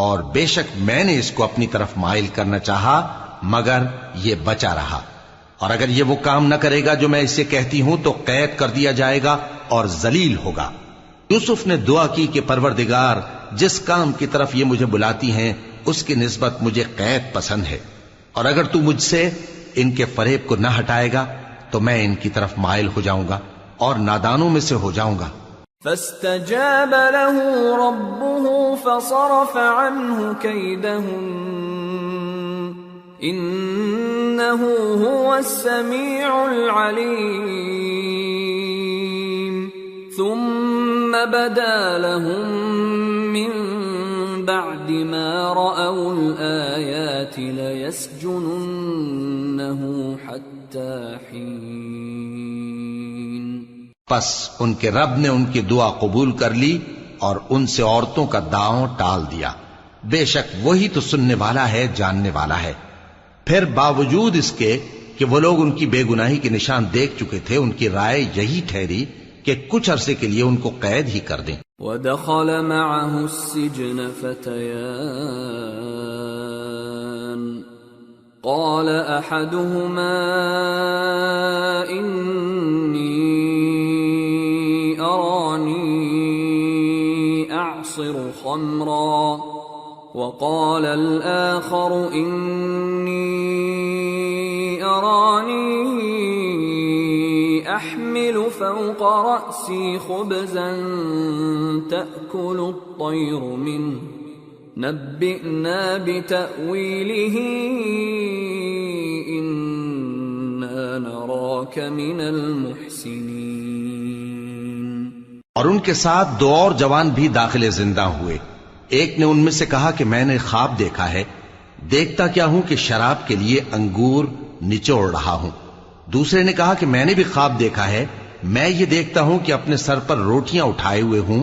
اور بے شک میں نے اس کو اپنی طرف مائل کرنا چاہا مگر یہ بچا رہا، اور اگر یہ وہ کام نہ کرے گا جو میں اسے کہتی ہوں تو قید کر دیا جائے گا اور ذلیل ہوگا۔ یوسف نے دعا کی کہ پروردگار جس کام کی طرف یہ مجھے بلاتی ہیں اس کی نسبت مجھے قید پسند ہے، اور اگر تو مجھ سے ان کے فریب کو نہ ہٹائے گا تو میں ان کی طرف مائل ہو جاؤں گا اور نادانوں میں سے ہو جاؤں گا۔ فاستجاب له ربه فصرف عنه كيدهن إنه هو السميع العليم۔ ثم بدا لهم من بعد ما رأوا الآيات ليسجننه حتى حين. پس ان کے رب نے ان کی دعا قبول کر لی اور ان سے عورتوں کا داؤں ٹال دیا. بے شک وہی تو سننے والا ہے، جاننے والا ہے. پھر باوجود اس کے کہ وہ لوگ ان کی بے گناہی کے نشان دیکھ چکے تھے، ان کی رائے یہی ٹھہری کہ کچھ عرصے کے لیے ان کو قید ہی کر دیں. ودخل معه السجن فتيان قال أحدهما إني أراني أعصر خمرا وقال الآخر إني أراني أحمل فوق رأسي خبزا تأكل الطير منه نبئنا بتأويله إنا نراك من المحسنين. اور ان کے ساتھ دو اور جوان بھی داخل زندہ ہوئے. ایک نے ان میں سے کہا کہ میں نے خواب دیکھا ہے، دیکھتا کیا ہوں کہ شراب کے لیے انگور نچوڑ رہا ہوں. دوسرے نے کہا کہ میں نے بھی خواب دیکھا ہے، میں یہ دیکھتا ہوں کہ اپنے سر پر روٹیاں اٹھائے ہوئے ہوں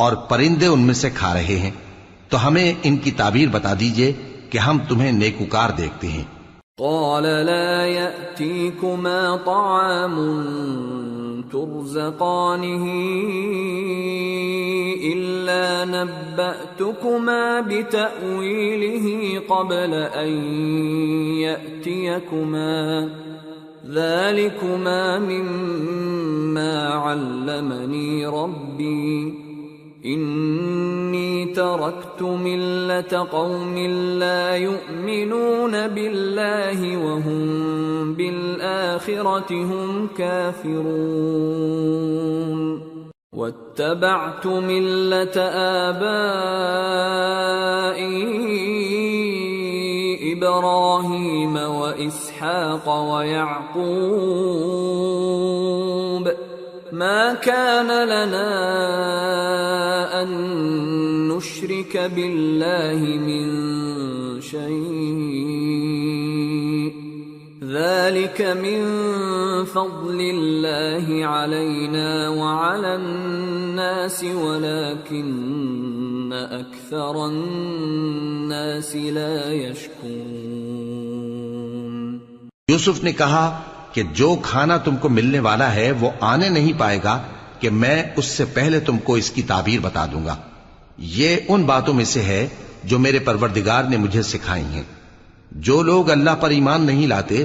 اور پرندے ان میں سے کھا رہے ہیں. تو ہمیں ان کی تعبیر بتا دیجئے کہ ہم تمہیں نیکوکار دیکھتے ہیں. قال لا يأتيكما طعام ترزقانه إلا نبأتكما بتأويله قبل أن يأتيكما ذلكما مما علمني ربي إني تركت ملة قوم لا يؤمنون بالله وهم بالآخرة هم كافرون واتبعت ملة آبائي إبراهيم وإسحاق ويعقوب ما كان لنا أن نشرك بالله من شيء ذلك من فضل الله علينا وعلى الناس ولكن أكثر الناس لا يشكرون. یوسف نے کہا کہ جو کھانا تم کو ملنے والا ہے وہ آنے نہیں پائے گا کہ میں اس سے پہلے تم کو اس کی تعبیر بتا دوں گا. یہ ان باتوں میں سے ہے جو میرے پروردگار نے مجھے سکھائی ہیں. جو لوگ اللہ پر ایمان نہیں لاتے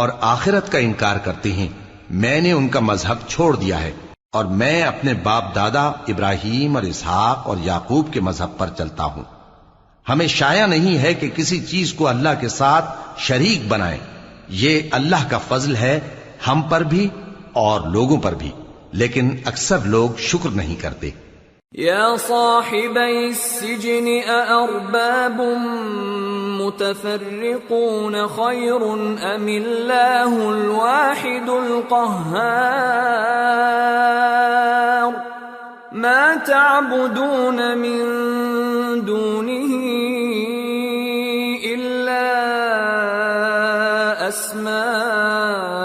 اور آخرت کا انکار کرتے ہیں میں نے ان کا مذہب چھوڑ دیا ہے اور میں اپنے باپ دادا ابراہیم اور اسحاق اور یعقوب کے مذہب پر چلتا ہوں. ہمیں شایع نہیں ہے کہ کسی چیز کو اللہ کے ساتھ شریک بنائیں. یہ اللہ کا فضل ہے ہم پر بھی اور لوگوں پر بھی، لیکن اکثر لوگ شکر نہیں کرتے. یا صاحبی السجن أأرباب متفرقون خیر ام اللہ الواحد القہار ما تعبدون من دونه إلا أسماء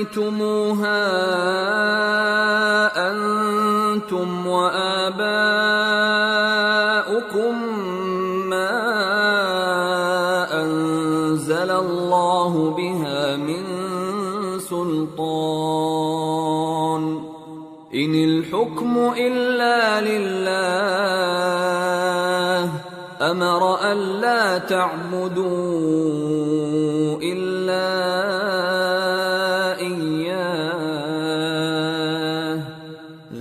سميتموها أنتم وآباؤكم ما أنزل الله بها من سلطان إن الحكم إلا لله أمر ألا تعبدوا إلا إياه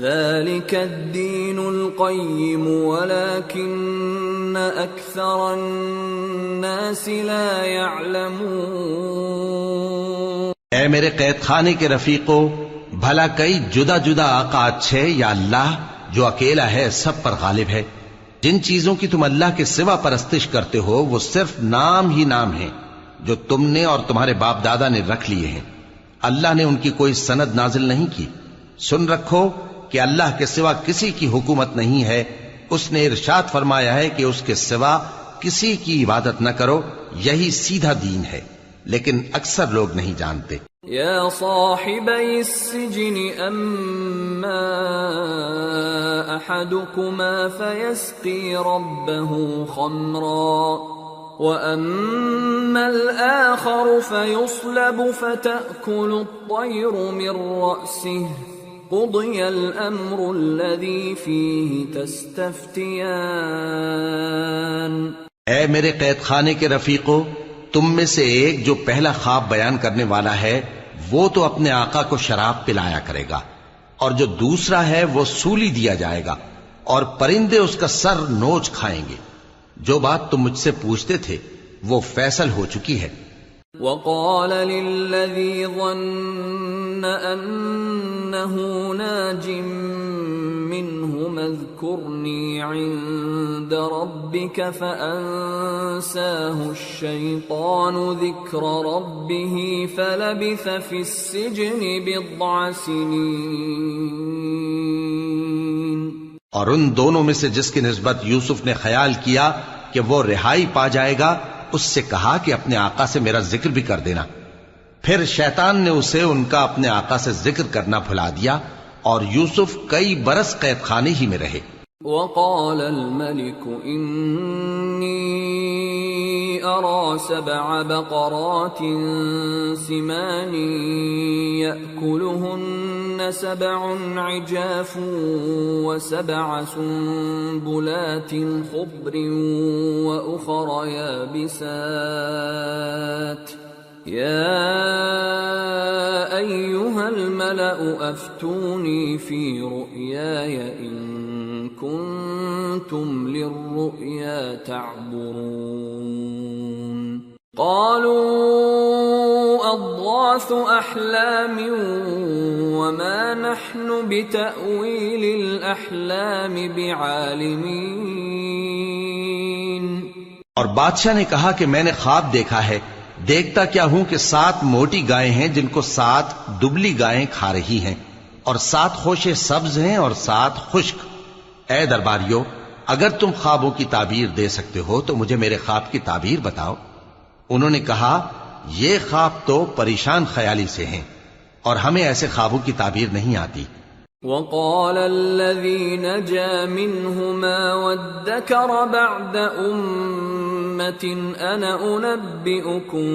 ذلك الدين القيم ولكن أكثر الناس لا يعلمون. اے میرے قید خانے کے رفیقو، بھلا کئی جدا جدا آقا اچھے یا اللہ جو اکیلا ہے سب پر غالب ہے؟ جن چیزوں کی تم اللہ کے سوا پرستش کرتے ہو وہ صرف نام ہی نام ہیں جو تم نے اور تمہارے باپ دادا نے رکھ لیے ہیں. اللہ نے ان کی کوئی سند نازل نہیں کی۔ سن رکھو کہ اللہ کے سوا کسی کی حکومت نہیں ہے، اس نے ارشاد فرمایا ہے کہ اس کے سوا کسی کی عبادت نہ کرو، یہی سیدھا دین ہے، لیکن اکثر لوگ نہیں جانتے۔ يا صاحبي السجن أما أحدكما فيسقي ربه خمرا وأما الآخر فيصلب فتأكل الطير من رأسه قضي الأمر الذي فيه تستفتيان۔ اے میرے قید خانے کے رفیقو، تم میں سے ایک جو پہلا خواب بیان کرنے والا ہے وہ تو اپنے آقا کو شراب پلایا کرے گا، اور جو دوسرا ہے وہ سولی دیا جائے گا، اور پرندے اس کا سر نوچ کھائیں گے۔ جو بات تم مجھ سے پوچھتے تھے وہ فیصل ہو چکی ہے۔ وقال للذي ظن أنه ناج منهم اذكرني عند ربك فأنساه الشيطان ذكر ربه فلبث في السجن بضع سنين۔ اور ان دونوں میں سے جس کی نسبت یوسف نے خیال کیا کہ وہ رہائی پا جائے گا، اس سے کہا کہ اپنے آقا سے میرا ذکر بھی کر دینا۔ پھر شیطان نے اسے ان کا اپنے آقا سے ذکر کرنا بھلا دیا، اور یوسف کئی برس قید خانے ہی میں رہے۔ وقال الملك إني أرى 7 بقرات سمان يأكلهن 7 عجاف و7 سنبلات خضر وأخر يابسات يا أيها الملأ أفتوني في رؤياي إن كنتم للرؤيا تعبرون قالوا أضغاث أحلام وما نحن بتأويل الأحلام بعالمين۔ اور بادشاہ نے کہا کہ میں نے خواب دیکھا ہے، دیکھتا کیا ہوں کہ 7 موٹی گائیں ہیں جن کو 7 دبلی گائیں کھا رہی ہیں، اور 7 خوشے سبز ہیں اور 7 خشک۔ اے درباریو، اگر تم خوابوں کی تعبیر دے سکتے ہو تو مجھے میرے خواب کی تعبیر بتاؤ۔ انہوں نے کہا یہ خواب تو پریشان خیالی سے ہیں، اور ہمیں ایسے خوابوں کی تعبیر نہیں آتی۔ وقال الذي نجا منهما وادكر بعد أمة أنا أنبئكم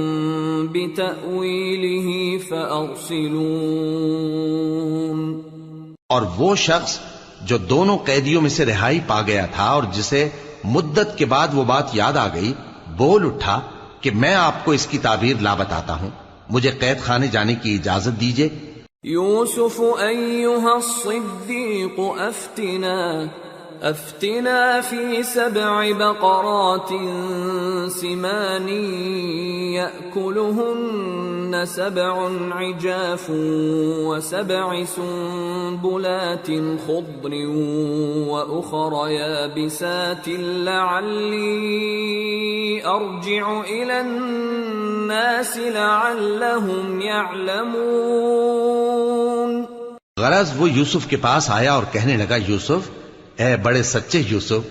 بتأويله فأرسلون۔ اور وہ شخص جو دونوں قیدیوں میں سے رہائی پا گیا تھا اور جسے مدت کے بعد وہ بات یاد آ گئی، بول اٹھا کہ میں آپ کو اس کی تعبیر لا بتاتا ہوں، مجھے قید خانے جانے کی اجازت دیجئے۔ يوسف أيها الصديق أفتنا في 7 بقرات سمان يأكلهن 7 عجاف و7 سنبلات خضر وأخر يابسات لعلي أرجع إلى الناس لعلهم يعلمون۔ غرض وہ یوسف کے پاس آیا اور کہنے لگا، یوسف، اے بڑے سچے یوسف،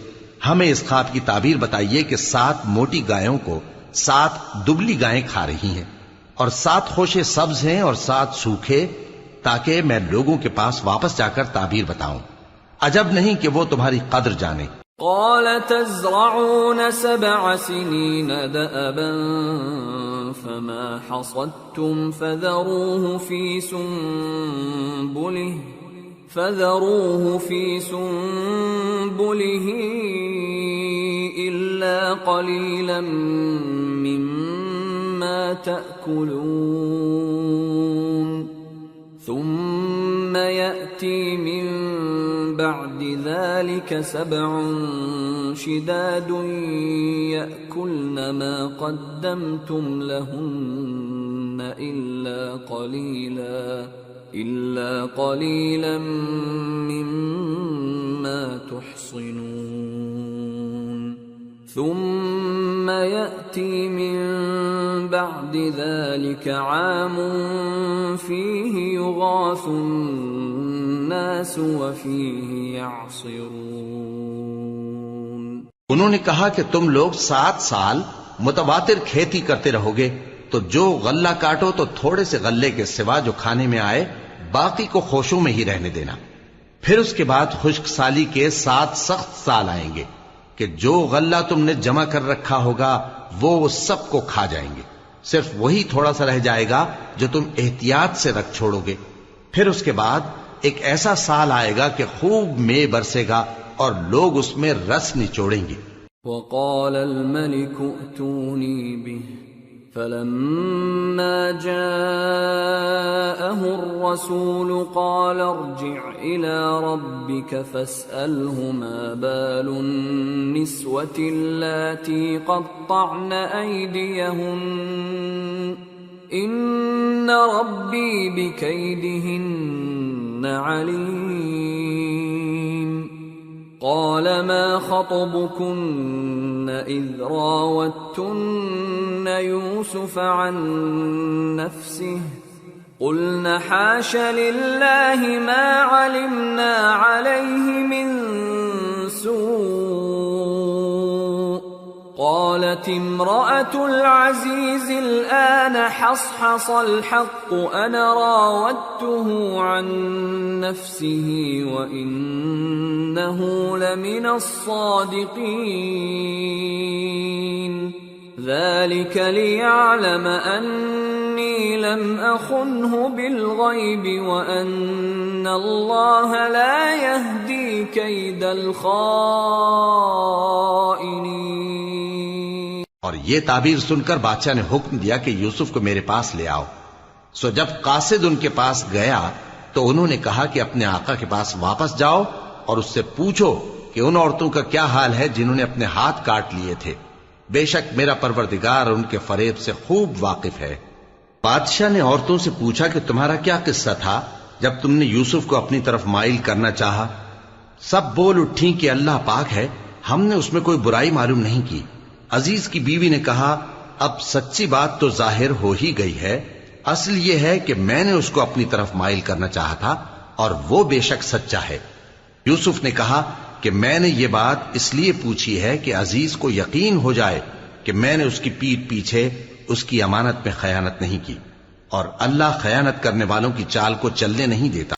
ہمیں اس خواب کی تعبیر بتائیے کہ 7 موٹی گایوں کو 7 دبلی گائیں کھا رہی ہیں، اور 7 خوشے سبز ہیں اور 7 سوکھے، تاکہ میں لوگوں کے پاس واپس جا کر تعبیر بتاؤں۔ عجب نہیں کہ وہ تمہاری قدر جانے۔ قال تزرعون 7 سنين دأبا فما حصدتم فذروه في سنبله إلا قليلا مما تأكلون ثم يأتي من بعد ذلك 7 شداد يأكلن ما قدمتم لهن إلا قليلا مما تحصنون ثم يأتي من بعد ذلك عام فيه يغاث الناس وفيه يعصرون۔ انہوں نے کہا کہ تم لوگ 7 سال متواتر کھیتی کرتے رہو گے، تو جو غلہ کاٹو تو تھوڑے سے غلے کے سوا جو کھانے میں آئے باقی کو خوشوں میں ہی رہنے دینا۔ پھر اس کے بعد خشک سالی کے 7 سخت سال آئیں گے کہ جو غلہ تم نے جمع کر رکھا ہوگا وہ سب کو کھا جائیں گے، صرف وہی تھوڑا سا رہ جائے گا جو تم احتیاط سے رکھ چھوڑو گے۔ پھر اس کے بعد ایک ایسا سال آئے گا کہ خوب مے برسے گا اور لوگ اس میں رس نچوڑیں گے۔ وقال الملك ائتوني به فلما جاءه الرسول قال ارجع إلى ربك فاسأله ما بال النسوة اللاتي قطعن أيديهن إن ربي بكيدهن عليم۔ قال ما خطبكن إذ راوتن يوسف عن نفسه قلن حاش لله ما علمنا عليه من سوء۔ قالت امرأة العزيز الآن حصحص الحق أنا راودته عن نفسه وإنه لمن الصادقين۔ ذلك ليعلم أني لم أخنه بالغيب وأن الله لا يهدي كيد الخائنين۔ اور یہ تعبیر سن کر بادشاہ نے حکم دیا کہ یوسف کو میرے پاس لے آؤ۔ سو جب قاصد ان کے پاس گیا تو انہوں نے کہا کہ اپنے آقا کے پاس واپس جاؤ اور اس سے پوچھو کہ ان عورتوں کا کیا حال ہے جنہوں نے اپنے ہاتھ کاٹ لیے تھے، بے شک میرا پروردگار ان کے فریب سے خوب واقف ہے۔ بادشاہ نے عورتوں سے پوچھا کہ تمہارا کیا قصہ تھا جب تم نے یوسف کو اپنی طرف مائل کرنا چاہا؟ سب بول اٹھیں کہ اللہ پاک ہے، ہم نے اس میں کوئی برائی معلوم نہیں کی۔ عزیز کی بیوی نے کہا اب سچی بات تو ظاہر ہو ہی گئی ہے، اصل یہ ہے کہ میں نے اس کو اپنی طرف مائل کرنا چاہا تھا اور وہ بے شک سچا ہے۔ یوسف نے کہا کہ میں نے یہ بات اس لیے پوچھی ہے کہ عزیز کو یقین ہو جائے کہ میں نے اس کی پیٹھ پیچھے اس کی امانت میں خیانت نہیں کی، اور اللہ خیانت کرنے والوں کی چال کو چلنے نہیں دیتا۔